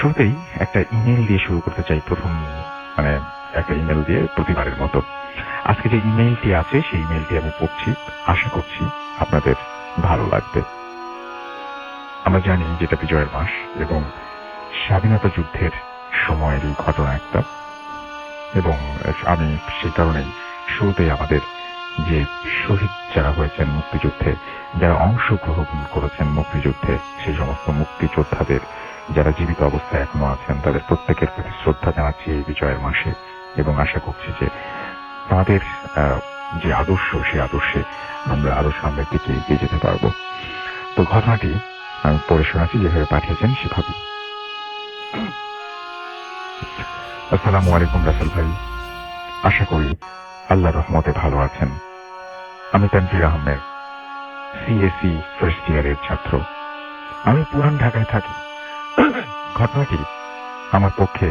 শুরুতেই একটা ইমেল দিয়ে শুরু করতে চাই। একটা ইমেল দিয়ে প্রতিবারের মতো আজকে যে ইমেলটি আছে সেই ইমেলটি আমি পড়ছি। আশা করছি আপনাদের ভালো লাগবে। আমরা জানি যেটা বিজয়ের মাস এবং স্বাধীনতা যুদ্ধের সময়ের এই ঘটনা একটা, এবং আমি সেই কারণেই শুরুতেই আমাদের যে শহীদ যারা হয়েছেন মুক্তিযুদ্ধে, যারা অংশগ্রহণ করেছেন মুক্তিযুদ্ধে, সেই সমস্ত মুক্তিযোদ্ধাদের যারা জীবিত অবস্থায় এখনো আছেন তাদের প্রত্যেকের প্রতি শ্রদ্ধা জানাচ্ছি এই বিজয়ের মাসে, এবং আশা করছি যে তাদের যে আদর্শ সেই আদর্শে আমরা আরো সামনের দিকে এগিয়ে যেতে পারবো। তো ঘটনাটি আমি পড়ে শোনাচ্ছি যেভাবে পাঠিয়েছেন সেভাবে। আসসালামু আলাইকুম রাসেল ভাই, আশা করি আল্লাহর রহমতে ভালো আছেন। আমি তানভীর আহমেদ, সিএসি ফার্স্ট ইয়ারের ছাত্র। আমি পুরান ঢাকায় থাকি। ঘটনাটি আমার পক্ষে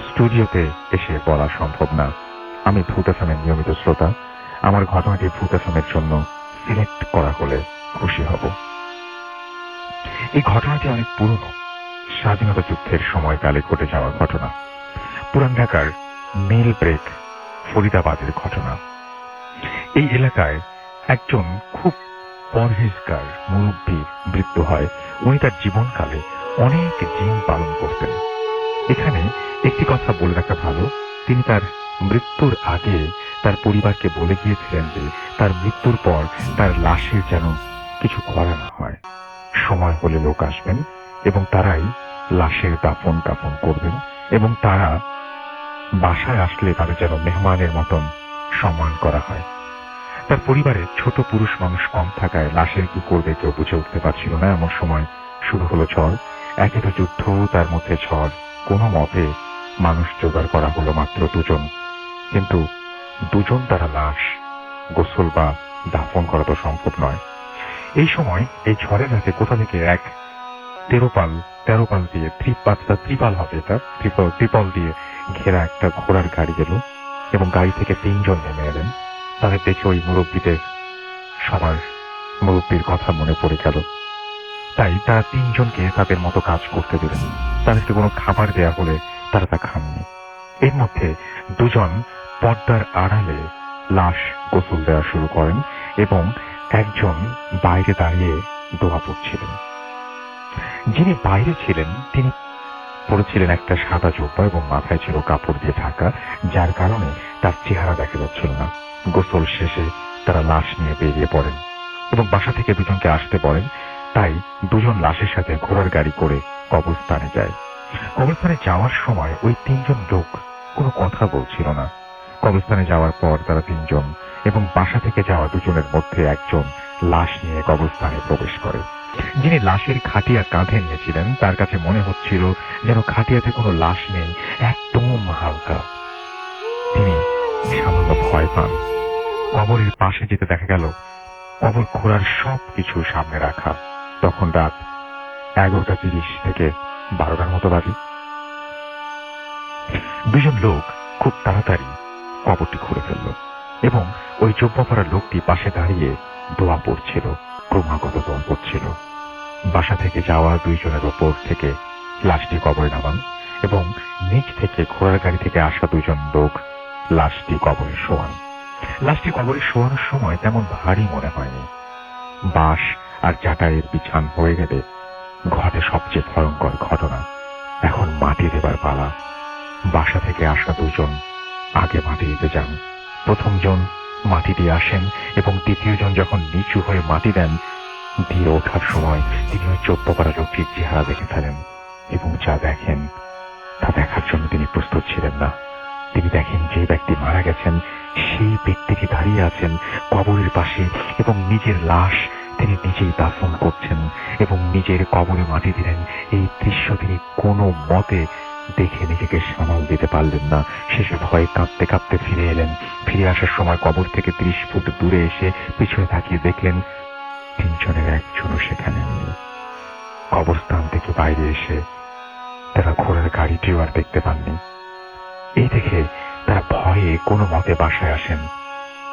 স্টুডিওতে এসে বলা সম্ভব না। আমি ভূত এফএমের নিয়মিত শ্রোতা। আমার ঘটনাটি ভূত এফএমের জন্য সিলেক্ট করা হলে খুশি হব। এই ঘটনাটি অনেক পুরনো, স্বাধীনতা যুদ্ধের সময়কালে ঘটে যাওয়া ঘটনা। পুরান ঢাকার মেল ব্রেক ফরিদাবাদের ঘটনা। এই এলাকায় একজন খুব পরহেজগার মুরব্বীর মৃত্যু হয়। উনি তার জীবনকালে অনেক জিন পালন করতেন। এখানে একটি কথা বলে রাখা ভালো, তিনি তার মৃত্যুর আগে তার পরিবারকে বলে গিয়েছিলেন যে তার মৃত্যুর পর তার লাশের যেন কিছু করা না হয়। সময় হলে লোক আসবেন এবং তারাই লাশের দাফন কাফন করবেন, এবং তারা বাসায় আসলে তাদের যেন মেহমানের মতন সম্মান করা হয়। তার পরিবারের ছোট পুরুষ মানুষ কম থাকায় লাশের কি করবে কেউ বুঝে উঠতে পারছিল না। এমন সময় শুরু হলো ঝড়। একে তো যুদ্ধ, তার মধ্যে ঝড়। কোনো মতে মানুষ জোগাড় করা হলো মাত্র 2 জন, কিন্তু 2 জন তারা লাশ গোসল বা দাফন করা তো সম্ভব নয়। এই সময় এই ঝড়ের রাতে কোথা থেকে এক তেরোপাল দিয়ে ত্রিপল দিয়ে ঘেরা একটা ঘোড়ার গাড়ি এলো, এবং গাড়ি থেকে 3 জন নেমে এলেন। তাদের দেখে ওই মুরব্বীর কথা মনে পড়ে গেল। তাই তারা 3 জনকে তাদের মতো কাজ করতে দিলেন। তাদেরকে কোনো খাবার দেয়া হলে তারা তা খাননি। এর মধ্যে 2 জন পর্দার আড়ালে লাশ গোসল দেওয়া শুরু করেন, এবং একজন বাইরে দাঁড়িয়ে দোয়া পড়ছিলেন। যিনি বাইরে ছিলেন তিনি পরেছিলেন একটা সাদা জুব্বা এবং মাথায় ছিল কাপড় দিয়ে ঢাকা, যার কারণে তার চেহারা দেখা যাচ্ছিল না। গোসল শেষে তারা লাশ নিয়ে বেরিয়ে পড়েন এবং বাসা থেকে 2 জনকে আসতে বলেন। তাই 2 জন লাশের সাথে ঘোড়ার গাড়ি করে কবরস্থানে যায়। কবরস্থানে যাওয়ার সময় ওই 3 জন লোক কোনো কথা বলছিল না। কবরস্থানে যাওয়ার পর তারা 3 জন এবং বাসা থেকে যাওয়া 2 জনের মধ্যে একজন লাশ নিয়ে কবরস্থানে প্রবেশ করে। যিনি লাশের খাটিয়া কাঁধে নিয়েছিলেন তার কাছে মনে হচ্ছিল যেন খাটিয়াতে কোনো লাশ নেই, একদম হালকা। তিনি সামান্য ভয় পান। কবরের পাশে যেতে দেখা গেল কবর খোঁড়ার সবকিছু সামনে রাখা। তখন রাত 11:30 থেকে 12টার মতো বাজে। 2 জন লোক খুব তাড়াতাড়ি কবরটি খুঁড়ে ফেলল, এবং ওই জুব্বা পরা লোকটি পাশে দাঁড়িয়ে দোয়া পড়ছিল, ক্রমাগত দোয়া পড়ছিল। বাসা থেকে যাওয়া 2 জনের ওপর থেকে লাশটি কবরে নামান, এবং নিচ থেকে ঘোড়ার গাড়ি থেকে আসা 2 জন লোক লাশটি কবরে শোয়ান। লাশটি কবরে শোয়ানোর সময় তেমন ভারী মনে হয়নি। বাঁশ আর চাটাইয়ের বিছান হয়ে গেলে ঘটে সবচেয়ে ভয়ঙ্কর ঘটনা। এখন মাটি দেবার পালা। বাসা থেকে আসা 2 জন আগে মাটি দিতে যান। প্রথম জন মাটি দিয়ে আসেন, এবং দ্বিতীয় জন যখন নিচু হয়ে মাটি দেন, দিয়ে ওঠার সময় তিনি ওই জুব্বা পরা লোকটির চেহারা দেখে ফেলেন, এবং যা দেখেন তা দেখার জন্য তিনি প্রস্তুত ছিলেন না। তিনি দেখেন যে ব্যক্তি মারা গেছেন সেই ব্যক্তিটি দাঁড়িয়ে আছেন কবরের পাশে, এবং নিজের লাশ তিনি নিজেই দাফন করছেন এবং নিজের কবরে মাটি দিলেন। এই দৃশ্য তিনি কোনো মতে দেখে নিজেকে সামাল দিতে পারলেন না। শেষে ভয়ে কাঁপতে কাঁপতে ফিরে এলেন। ফিরে আসার সময় কবর থেকে 30 ফুট দূরে এসে পিছনে তাকিয়ে দেখলেন 3 জনের একজনও সেখানে নেই। কবরস্থান থেকে বাইরে এসে তারা ঘোড়ার গাড়িটিও আর দেখতে পাননি। এই দেখে তারা ভয়ে কোনো মতে বাসায় আসেন,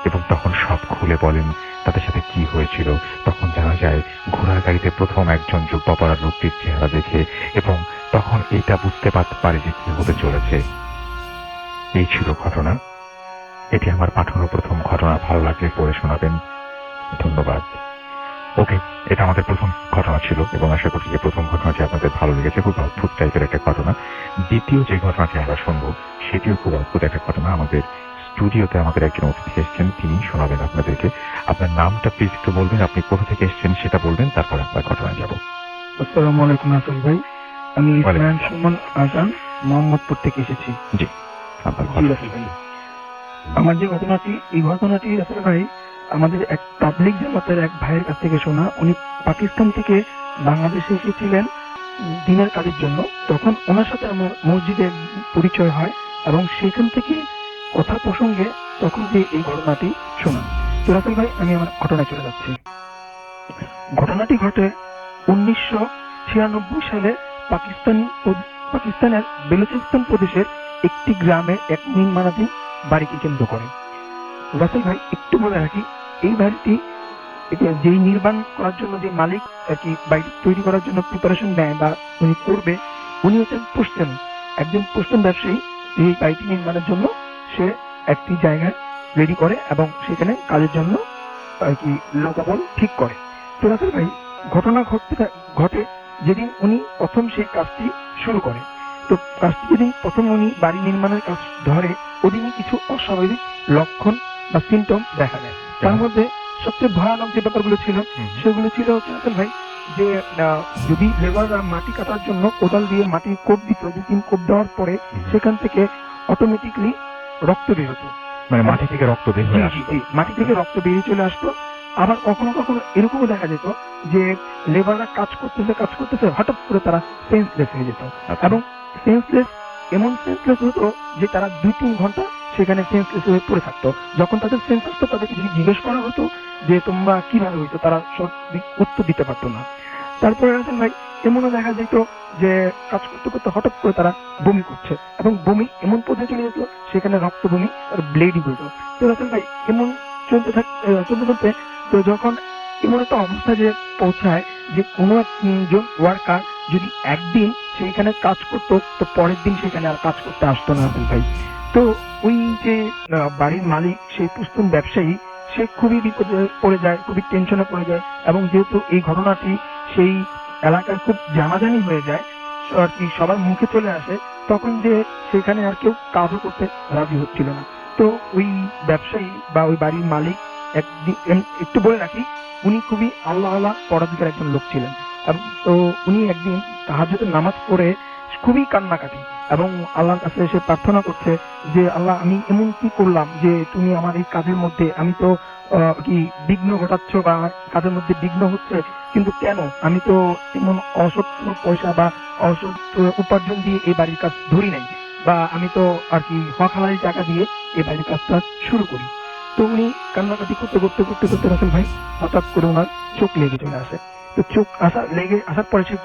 এবং তখন সব খুলে বলেন তাদের সাথে কি হয়েছিল। তখন জানা যায় ঘোড়ার গাড়িতে প্রথম একজন জুব্বা পরা লোকটির চেহারা দেখে, এবং তখন এইটা বুঝতে পারি যে কি হতে চলেছে। এই ছিল ঘটনা। এটি আমার পাঠানো প্রথম ঘটনা। ভালো লাগলে পড়ে শোনাবেন। ধন্যবাদ। ওকে, এটা আমাদের প্রথম ঘটনা ছিল এবং আশা করছি যে প্রথম ঘটনাটি আপনাদের ভালো লেগেছে। খুব অদ্ভুত টাইপের একটা ঘটনা। দ্বিতীয় যে ঘটনাটি আমরা শুনবো সেটিও খুব অদ্ভুত একটা ঘটনা। আমাদের স্টুডিওতে আমাদের একজন অতিথি এসেছেন, তিনি শোনাবেন আপনাদেরকে। আপনার নামটা প্লিজ একটু বলবেন, আপনি কোথা থেকে এসেছেন সেটা বলবেন, তারপর আপনার ঘটনায় যাব। আসসালামু আলাইকুম রাসেল ভাই, আমি ইসমাইল সুমন আজান মোহাম্মদপুর থেকে এসেছি। জি, আপনার জি রাসেল ভাই, আমার যে ঘটনাটি, এই ঘটনাটি রাসেল ভাই আমাদের এক তাবলিগ জামাতের এক ভাইয়ের কাছ থেকে শোনা। উনি পাকিস্তান থেকে বাংলাদেশে এসেছিলেন দিনের কাজের জন্য। তখন ওনার সাথে আমার মসজিদে পরিচয় হয় এবং সেখান থেকে কথা প্রসঙ্গে তখন যে এই ঘটনাটি শোনা। তো রাসেল ভাই, আমি আমার ঘটনায় চলে যাচ্ছি। ঘটনাটি ঘটে 1996 সালে পাকিস্তানের বেলুচিস্তান প্রদেশের একটি গ্রামে এক নির্মাণাধীন বাড়িকে কেন্দ্র করে। রাসেল ভাই, একটু বলে রাখি, এই বাড়িটি যেই নির্মাণ করার জন্য যে মালিক আর কি বাড়ি তৈরি করার জন্য প্রিপারেশন নেয় বা উনি করবে, উনি হচ্ছেন পশতুন, একজন পশতুন ব্যবসায়ী। এই বাড়িটি নির্মাণের জন্য সে একটি জায়গা রেডি করে এবং সেখানে কাজের জন্য আর কি লোকবল ঠিক করে। তো রাসেল ভাই, ঘটনা ঘটে যেদিন উনি প্রথম সেই কাজটি শুরু করে। তো কাজটি যেদিন প্রথম উনি বাড়ি নির্মাণের কাজ ধরে, ওদিনই কিছু অস্বাভাবিক লক্ষণ বা সিমটম দেখা দেয়। তার মধ্যে সবচেয়ে ভয়ানক যে ব্যাপারগুলো ছিল সেগুলো ছিল রাসেল ভাই যে যদি লেবাররা মাটি কাটার জন্য কোদাল দিয়ে মাটি কোপ দিত, 2-3 কোপ দেওয়ার পরে সেখান থেকে অটোমেটিকলি রক্ত বের হতো। মানে মাটি থেকে রক্ত বের হয়ে আসতো। মাটি থেকে রক্ত বেরিয়ে চলে আসতো। আবার কখনো কখনো এরকমও দেখা যেত যে লেবাররা কাজ করতেছে হঠাৎ করে তারা সেন্সলেস হয়ে যেত। এবং এমন সেন্সলেস হতো যে তারা 2-3 ঘন্টা সেখানে সেন্সলেস হয়ে পড়ে থাকতো। যখন তাদের সেন্স আসতো, তাদেরকে যদি জিজ্ঞেস করা হতো যে তোমরা কিভাবে হইতো, তারা সঠিক উত্তর দিতে পারতো না। তারপরে রাসেল ভাই, এমনও দেখা যেত যে কাজ করতে করতে হঠাৎ করে তারা বমি করছে এবং বমি এমন পর্যায়ে চলে যেত সেখানে রক্ত বমি আর ব্লেডই হইতো। তো রাসেল ভাই, এমন চলতে চলতে তো যখন এমন একটা অবস্থা যে পৌঁছায় যে কোনো একজন ওয়ার্কার যদি একদিন সেইখানে কাজ করতো, তো পরের দিন সেখানে আর কাজ করতে আসতো না রাসেল ভাই। তো ওই যে বাড়ির মালিক, সেই পুস্তুন ব্যবসায়ী, সে খুবই বিপদে পড়ে যায়, খুবই টেনশনে পড়ে যায়। এবং যেহেতু এই ঘটনাটি সেই এলাকায় খুব জানাজানি হয়ে যায় আর কি, সবার মুখে চলে আসে, তখন যে সেখানে আর কেউ কাজও করতে রাজি হচ্ছিল না। তো ওই ব্যবসায়ী বা ওই বাড়ির মালিক একদিন, একটু বলে রাখি, উনি খুবই আল্লাহ পরাধিকার একজন লোক ছিলেন। তো উনি একদিন তাহাজ্জুদের নামাজ পড়ে খুবই কান্নাকাটি এবং আল্লাহর কাছে এসে প্রার্থনা করছে যে আল্লাহ, আমি এমন কি করলাম যে তুমি আমার এই কাজের মধ্যে, আমি তো কি বিঘ্ন ঘটাচ্ছ বা কাজের মধ্যে বিঘ্ন হচ্ছে, কিন্তু কেন? আমি তো এমন অসৎ পয়সা বা অসৎ উপার্জন দিয়ে এই বাড়ির কাজ ধরি নাই, বা আমি তো আর কি হক হালালি টাকা দিয়ে এই বাড়ির কাজটা শুরু করি। তো উনি কান্নাকাটি করতে করতে করতে করতে রাসেল ভাই হঠাৎ করে ওনার চোখ লেগে চলে আসে। তো চোখ লেগে আসার পরে সে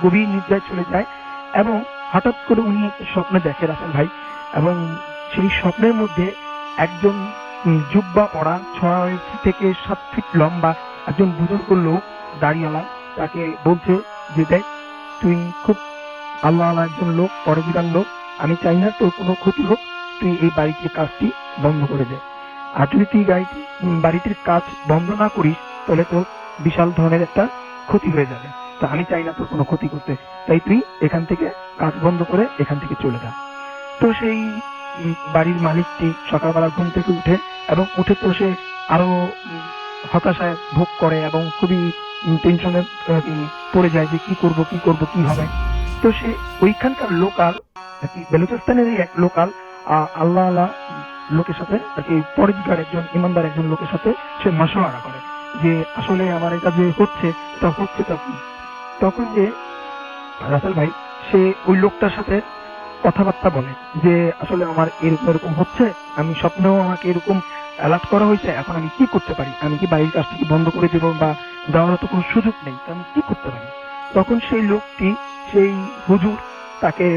গভীর নিদ্রায় চলে যায় এবং হঠাৎ করে উনি স্বপ্নে দেখে রাসেল ভাই, এবং সেই স্বপ্নের মধ্যে একজন জুব্বা পরা 6 থেকে 7 ফিট লম্বা একজন বুজুর্গ লোক দাড়িওয়ালা তাকে বলছে যে দেখ, তুই খুব আল্লাহ একজন লোক, পরবিধান লোক, আমি চাই না তোর কোনো ক্ষতি হোক, তুই এই বাড়িটির কাজটি বন্ধ করে দে। আর যদি তুই বাড়িটির কাজ বন্ধ না করিস, তাহলে তোর বিশাল ধরনের একটা ক্ষতি হয়ে যাবে। তা আমি চাই না তোর কোনো ক্ষতি করতে, তাই তুই এখান থেকে কাজ বন্ধ করে এখান থেকে চলে যা। তো সেই বাড়ির মালিকটি সকালবেলা ঘুম থেকে উঠে এবং উঠে তো সে আরো হতাশায় ভোগ করে এবং খুবই টেনশনে পড়ে যায় যে কি করব কি হবে। তো সে ওইখানকার লোকাল বেলুচিস্তানেরই এক লোকাল আল্লাহ লোকের সাথে আর কি, পরিষ্কার একজন ইমানদার একজন লোকের সাথে সে মাশওয়ারা করে যে আসলে আমার এটা যে হচ্ছে তা কি। তখন যে রাসেল ভাই, সে ওই লোকটার সাথে কথাবার্তা বলে যে আসলে আমার এরকম এরকম হচ্ছে, আমি স্বপ্নেও আমাকে এরকম অ্যালার্ট করা হয়েছে, এখন আমি কি করতে পারি? আমি কি বাড়ির কাজটা কি বন্ধ করে দেবো বা দেওয়ার তো কোনো সুযোগ নেই, তো আমি কি করতে পারি? তখন সেই লোকটি, সেই হুজুর তাকে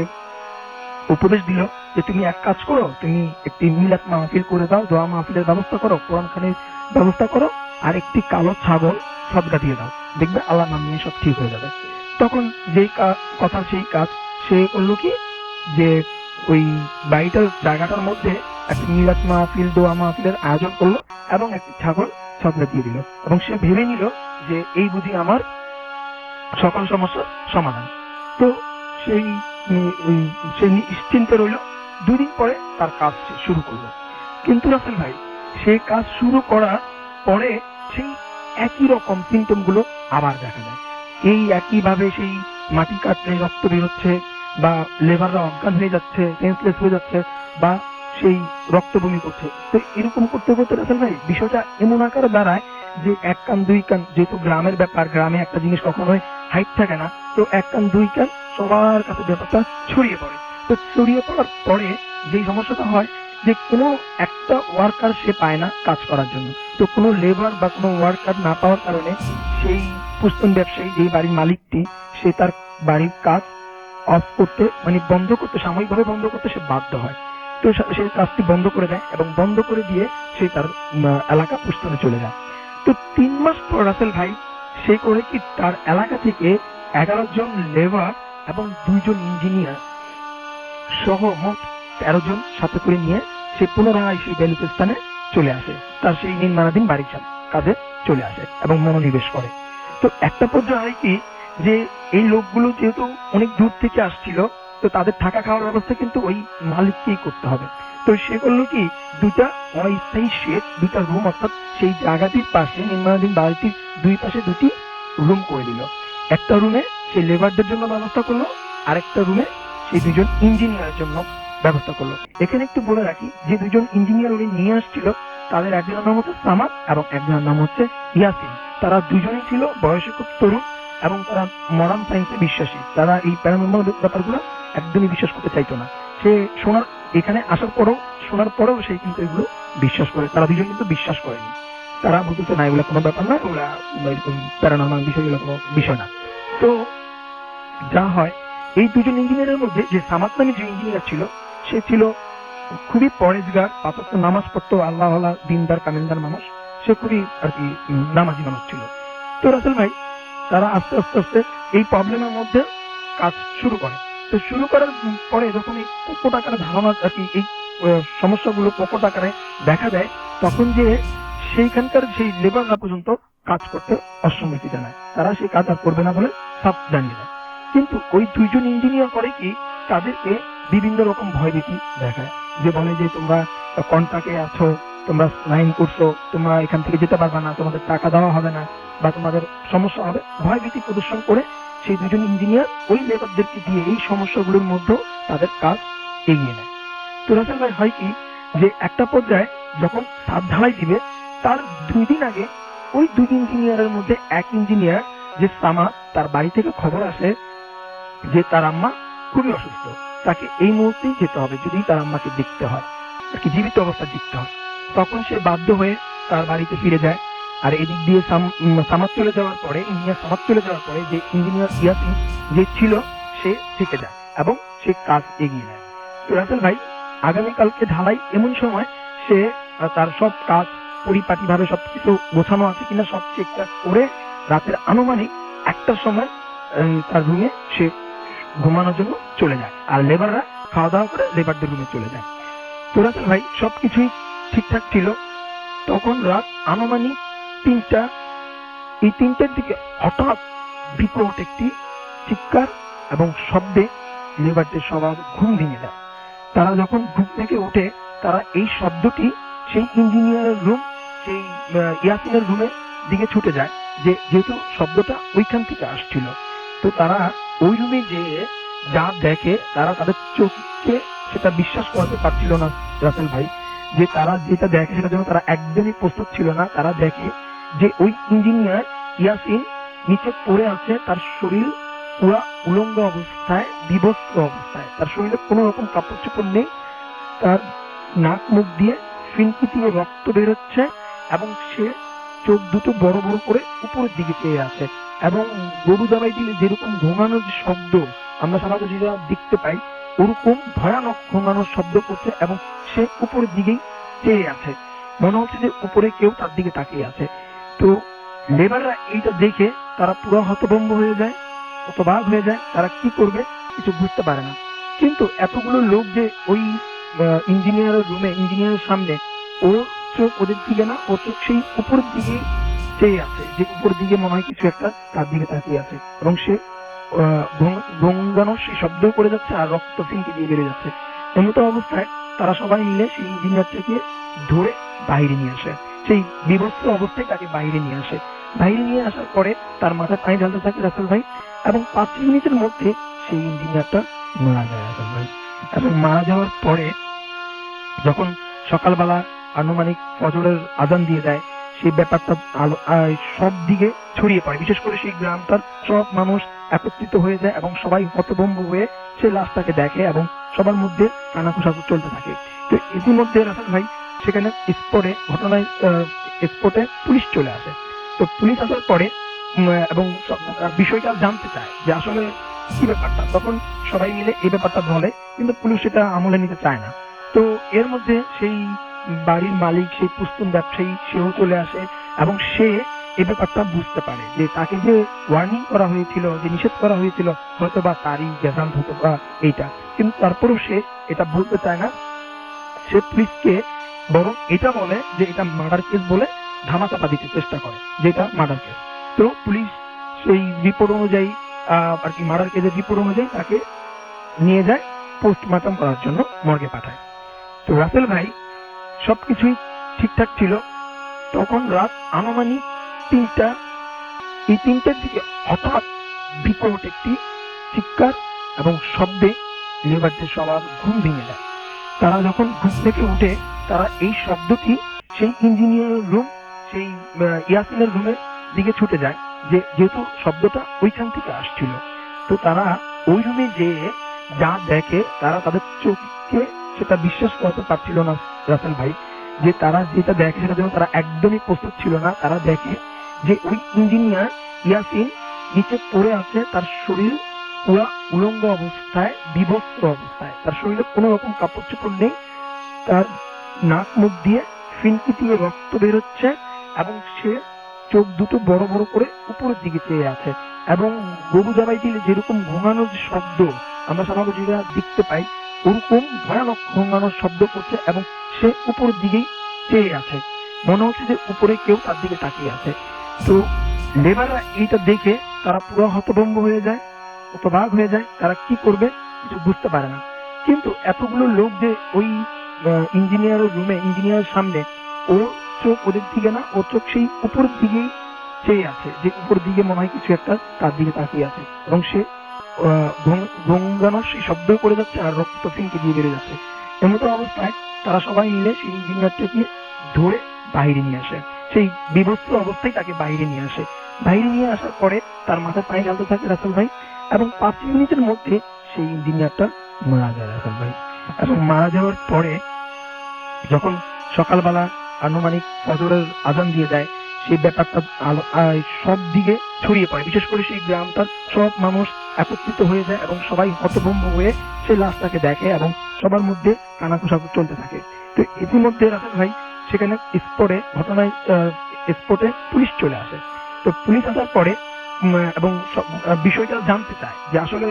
উপদেশ দিল যে তুমি এক কাজ করো, তুমি একটি মিলাদ মাহফিল করে দাও, দোয়া মাহফিলের ব্যবস্থা করো, কোরআন খানির ব্যবস্থা করো, আর একটি কালো ছাগল সদকা দিয়ে দাও, দেখবে আল্লাহর নাম নিয়ে সব ঠিক হয়ে যাবে। তখন যেই কথা সেই কাজ, সে করলো কি, যে ওই বাড়িটার জায়গাটার মধ্যে একটা মিলাদ মাহফিল, দোয়া মাহফিলের আয়োজন করলো এবং একটি ছাগল ছবলে দিয়ে দিল, এবং সে ভেবে নিল যে এই বুঝি আমার সকল সমস্যার সমাধান। তো সেই সে নিশ্চিন্তে রইল। 2 দিন পরে তার কাজ সে শুরু করলো। কিন্তু রাসেল ভাই, সেই কাজ শুরু করার পরে সেই একই রকম সিমটম গুলো আবার দেখা যায়। এই একইভাবে সেই মাটি কাটলে রক্ত বেরোচ্ছে, বা লেবাররা অজ্ঞান হয়ে যাচ্ছে, সেন্সলেস হয়ে যাচ্ছে, বা সেই রক্ত বমি করছে। তো এরকম করতে করতে রাসেল ভাই বিষয়টা এমন আকারে দাঁড়ায় যে 1 কান 2 কান, যেহেতু গ্রামের ব্যাপার, গ্রামে একটা জিনিস কখনোই হাইট থাকে না, তো 1 কান 2 কান সবার কাছে ব্যাপারটা ছড়িয়ে পড়ে। তো ছড়িয়ে পড়ার পরে যেই সমস্যাটা হয়, যে কোনো একটা ওয়ার্কার সে পায় না কাজ করার জন্য। তো কোনো লেবার বা কোনো ওয়ার্কার না পাওয়ার কারণে সেই পুস্তন ব্যবসায়ী, যেই বাড়ির মালিকটি, সে তার বাড়ির কাজ অফ করতে, মানে বন্ধ করতে, সাময়িকভাবে বন্ধ করতে সে বাধ্য হয়। তো সে কাজটি বন্ধ করে দেয়, এবং বন্ধ করে দিয়ে সে তার এলাকা পুস্তনে চলে যায়। তো 3 মাস পর রাসেল ভাই সে করে কি, তার এলাকা থেকে 11 জন লেবার এবং 2 জন ইঞ্জিনিয়ার সহ মোট 13 জন সাথে করে নিয়ে সে পুনরায় সেই বেলুচিস্তানে চলে আসে, তার সেই নির্মাণাধীন বাড়ির কাজে চলে আসে এবং মনোনিবেশ করে। তো একটা পর্যায়ে হয় কি, যে এই লোকগুলো যেহেতু অনেক দূর থেকে আসছিল, তো তাদের থাকা খাওয়ার ব্যবস্থা কিন্তু ওই মালিককেই করতে হবে। তো সে করলো কি, 2টা অস্থায়ী শেড, 2টা রুম, অর্থাৎ সেই জায়গাটির পাশে, নির্মাণাধীন বাড়িটির 2 পাশে 2টি রুম করে দিল। একটা রুমে সে লেবারদের জন্য ব্যবস্থা করলো, আরেকটা রুমে সেই 2 জন ইঞ্জিনিয়ারের জন্য ব্যবস্থা করলো। এখানে একটু বলে রাখি, যে 2 জন ইঞ্জিনিয়ার উনি নিয়ে আসছিল, তাদের একজনের নাম হচ্ছে সামাদ এবং একজনের নাম হচ্ছে ইয়াসিন। তারা 2জনই ছিল বয়সে খুব তরুণ, এবং তারা মডার্ন সায়েন্সে বিশ্বাসী। তারা এই প্যারানর্মাল ব্যাপারগুলো একদমই বিশ্বাস করতে চাইতো না। সে এখানে আসার পরেও, শোনার পরেও সে কিন্তু এগুলো বিশ্বাস করে। তারা 2জন কিন্তু বিশ্বাস করেনি। তারা বলতেছে না, এগুলো কোনো ব্যাপার না, ওরা এরকম প্যারানর্মাল বিষয়, এগুলো কোনো বিষয় না। তো যা হয়, এই 2 জন ইঞ্জিনিয়ারের মধ্যে যে সামাদ নামে যে ইঞ্জিনিয়ার ছিল, সে ছিল খুবই পরেজগার, 5 ওয়াক্ত নামাজ পড়তো, আল্লাহওয়ালা, দিনদার, কামিলদার মানুষ। সে খুবই আর কি নামাজি মানুষ ছিল। তো রাসেল ভাই, তারা আস্তে আস্তে আস্তে এই প্রবলেমের মধ্যে কাজ শুরু করে। তো শুরু করার পরে যখন এই প্রকট আকারে ধারণা আর কি, এই সমস্যাগুলো প্রকট আকারে দেখা দেয়, তখন যে সেইখানকার সেই লেবাররা পর্যন্ত কাজ করতে অসম্মতি জানায়, তারা সেই কাজ আর করবে না বলে সাফ জানিয়ে দেয়। কিন্তু ওই 2 জন ইঞ্জিনিয়ার করে কি, তাদেরকে বিভিন্ন রকম ভয়ভীতি দেখায়, যে বলে যে তোমরা কন্ট্রাক্টে আছো, তোমরা সাইন করছো, তোমরা এখান থেকে যেতে পারবে না, তোমাদের টাকা দেওয়া হবে না, বা তোমাদের সমস্যা হবে, ভয়ভীতি প্রদর্শন করে সেই 2 জন ইঞ্জিনিয়ার ওই লেবারদেরকে দিয়ে এই সমস্যাগুলোর মধ্যে তাদের কাজ এগিয়ে নেয়। তো রাসেল ভাই হয় কি, যে একটা পর্যায়ে যখন ছাদ ঢালাই দিবে, তার 2 দিন আগে ওই 2 ইঞ্জিনিয়ারের মধ্যে এক ইঞ্জিনিয়ার, যে সামা, তার বাড়ি থেকে খবর আসে যে তার আম্মা খুবই অসুস্থ, তাকে এই মুহূর্তেই যেতে হবে যদি তার আম্মাকে দেখতে হয়, আর কি জীবিত অবস্থা দেখতে হয়। তখন সে বাধ্য হয়ে তার বাড়িতে ফিরে যায়। আর এদিক দিয়ে সামাদ চলে যাওয়ার পরে, ইঞ্জিনিয়ার সামাদ চলে যাওয়ার পরে, যে ইঞ্জিনিয়ার ইয়াসিন যে ছিল, সে থেকে যায় এবং সে কাজ এগিয়ে নেয়। তো রাসেল ভাই, আগামীকালকে ঢালাই, এমন সময় সে তার সব কাজ পরিপাটি ভাবে সবকিছু গোছানো আছে কিনা সব চেকটা করে রাতের আনুমানিক 1টার সময় তার রুমে সে ঘুমানোর জন্য চলে যায়, আর লেবাররা খাওয়া দাওয়া করে লেবারদের রুমে চলে যায়। তো রাসেল ভাই, সবকিছুই ঠিকঠাক ছিল। তখন রাত আনুমানিক 3টা। এই 3টার দিকে হঠাৎ বিকট একটি চিৎকার এবং শব্দে লেবারদের সবার ঘুম ভেঙে যায়। তারা যখন ঘুম থেকে ওঠে, তারা এই শব্দটি সেই ইঞ্জিনিয়ারের রুম, সেই ইয়াসিনের রুমের দিকে ছুটে যায়, যেহেতু শব্দটা ওইখান থেকে আসছিল। তো তারা ওই রুমে যেয়ে যা দেখে, তারা তাদের চোখকে সেটা বিশ্বাস করতে পারছিল না রাসেল ভাই, যে তারা যেটা দেখে সেটার জন্য তারা একদমই প্রস্তুত ছিল না। তারা দেখে যে ওই ইঞ্জিনিয়ার ইয়াসিন নিচে পড়ে আছে, তার শরীর পুরো উলঙ্গ অবস্থায়, বিবস্ত্র অবস্থায়, তার শরীরে কোনো রকম কাপড় চোপড় নেই, তার নাক মুখ দিয়ে ফিনকি দিয়ে রক্ত বেরোচ্ছে, এবং সে চোখ দুটো বড় বড় করে উপরের দিকে চেয়ে আছে, এবং গরু দাবাই দিলে যেরকম ঘুমানোর শব্দ আমরা সাধারণত যেটা দেখতে পাই, ওরকম ভয়ানক ঘুমানোর শব্দ করছে, এবং সে উপরের দিকেই চেয়ে আছে, মনে হচ্ছে যে উপরে কেউ তার দিকে তাকিয়ে আছে। তো লেবাররা এইটা দেখে তারা পুরো হতভম্ব হয়ে যায়, হতবাক হয়ে যায়। তারা কি করবে কিছু বুঝতে পারে না। কিন্তু এতগুলো লোক যে ওই ইঞ্জিনিয়ারের রুমে, ইঞ্জিনিয়ারের সামনে, ওর চোখ ওদের দিকে না, ওর চোখ সেই উপরের দিকে চেয়ে আছে, যে উপর দিকে মনে হয় কিছু একটা তার দিকে তাকিয়ে আছে, এবং সে গঙ্গানোর সেই শব্দ করে যাচ্ছে আর রক্ত ফিনকে দিয়ে বেড়ে যাচ্ছে। এমতো অবস্থায় তারা সবাই মিলে সেই ইঞ্জিনিয়ারটাকে ধরে বাইরে নিয়ে আসে। সেই বিভৎস অবস্থায় তাকে বাইরে নিয়ে আসে। বাইরে নিয়ে আসার পরে তার মাথায় পানি ঢালতে থাকে রাসেল ভাই, এবং 5 মিনিটের মধ্যে সেই ইঞ্জিনিয়ারটা মারা যায় রাসেল ভাই। এবং মারা যাওয়ার পরে যখন সকালবেলা আনুমানিক ফজরের আজান দিয়ে দেয়, সেই ব্যাপারটা সব দিকে ছড়িয়ে পড়ে। বিশেষ করে সেই গ্রামটার সব মানুষ একত্রিত হয়ে যায় এবং সবাই হতভম্ব হয়ে সেই লাশটাকে দেখে এবং সবার মধ্যে কানাঘুষা চলতে থাকে। তো ইতিমধ্যে রাসেল ভাই সেখানে স্পটে পুলিশ চলে আসে। তো পুলিশ আসার পরে এবং বিষয়টা জানতে চায় যে আসলে কি ব্যাপারটা, তখন সবাই মিলে এই ব্যাপারটা বলে, কিন্তু পুলিশ সেটা আমলে নিতে চায় না। তো এর মধ্যে সেই বাড়ির মালিক, সেই পুস্তুন ব্যবসায়ী, সেও চলে আসে এবং সে এই ব্যাপারটা বুঝতে পারে যে তাকে যে ওয়ার্নিং করা হয়েছিল, যে নিষেধ করা হয়েছিল, হয়তো বা তারই রেজাল্ট হতো বা এইটা, কিন্তু তারপরেও সে এটা বলতে চায় না। সে পুলিশকে বরং এটা বলে যে এটা মার্ডার কেস বলে ধামাচাপা দিতে চেষ্টা করে, যেটা মার্ডার কেস। তো পুলিশ সেই রিপোর্ট অনুযায়ী আর কি মার্ডার কেসের রিপোর্ট অনুযায়ী তাকে নিয়ে যায় পোস্টমর্টম করার জন্য, মর্গে পাঠায়। তো রাসেল ভাই সবকিছুই ঠিকঠাক ছিল। তখন রাত আনুমানিক 3টা। এই 3টার দিকে হঠাৎ বিকট একটি চিৎকার এবং শব্দে লেবারদের সবার ঘুম ভেঙে যায়। তারা যখন ঘুম থেকে উঠে, তারা এই শব্দটি সেই ইঞ্জিনিয়ারের রুম, সেই ইয়াসিনের রুমের দিকে ছুটে যায়, যেহেতু শব্দটা ওইখান থেকে আসছিল। তো তারা ওই রুমে যেয়ে যা দেখে, তারা তাদের চোখকে সেটা বিশ্বাস করতে পারছিল না রাসেল ভাই, যে তারা যেটা দেখে সেটা যেন তারা একদমই প্রস্তুত ছিল না। তারা দেখে যে ওই ইঞ্জিনিয়ার ইয়াসিন নিচে পড়ে আছে, তার শরীর পুরা উলঙ্গ অবস্থায়, বিভৎস অবস্থায়, তার শরীরে কোনো রকম কাপড় চোপড় নেই, তার নাক মুখ দিয়ে ফিনকি দিয়ে রক্ত বেরোচ্ছে, এবং সে চোখ দুটো বড় বড় করে উপরের দিকে চেয়ে আছে, এবং গরু জবাই দিলে যেরকম ঘুমানোর যে শব্দ আমরা সাধারণত যেটা দেখতে পাই, ওরকম ভয়ানক ঘুমানোর শব্দ করছে, এবং সে উপরের দিকেই চেয়ে আছে। মনে হচ্ছে যে উপরে কেউ তার দিকে তাকিয়ে আছে। তো লেবাররা এইটা দেখে তারা পুরো হতভম্ব হয়ে যায়, হতবাক হয়ে যায়। তারা কি করবে কিছু বুঝতে পারে না। কিন্তু এতগুলো লোক যে ওই ইঞ্জিনিয়ারের রুমে, ইঞ্জিনিয়ারের সামনে, ওর চোখ ওদের দিকে না, ওর চোখ সেই উপরের দিকেই চেয়ে আছে, যে উপর দিকে মনে হয় কিছু একটা তার দিকে তাকিয়ে আছে, এবং সে গঙ্গানোর সেই শব্দ করে যাচ্ছে আর রক্ত ফিনকে দিয়ে বেড়ে যাচ্ছে। এমতো অবস্থায় তারা সবাই মিলে সেই ইঞ্জিনিয়ারটাকে ধরে বাইরে নিয়ে আসে। সেই বিভৎস অবস্থায় তাকে বাইরে নিয়ে আসে। বাইরে নিয়ে আসার পরে তার মাথায় পানি ঢালতে থাকে রাসেল ভাই, এবং 5 মিনিটের মধ্যে সেই ইঞ্জিনিয়ারটা মারা যায় রাসেল ভাই। এবং মারা যাওয়ার পরে যখন সকালবেলা আনুমানিক ফজরের আজান দিয়ে দেয়, সেই ব্যাপারটা সব দিকে ছড়িয়ে পড়ে। বিশেষ করে সেই গ্রামটার সব মানুষ একত্রিত হয়ে যায় এবং সবাই হতভম্ব হয়ে সেই লাশটাকে দেখে এবং সবার মধ্যে কানাঘুষা চলতে থাকে। তো ইতিমধ্যে রাসেল ভাই সেখানে স্পটে পুলিশ চলে আসে। তো পুলিশ আসার পরে এবং বিষয়টা জানতে চায় যে আসলে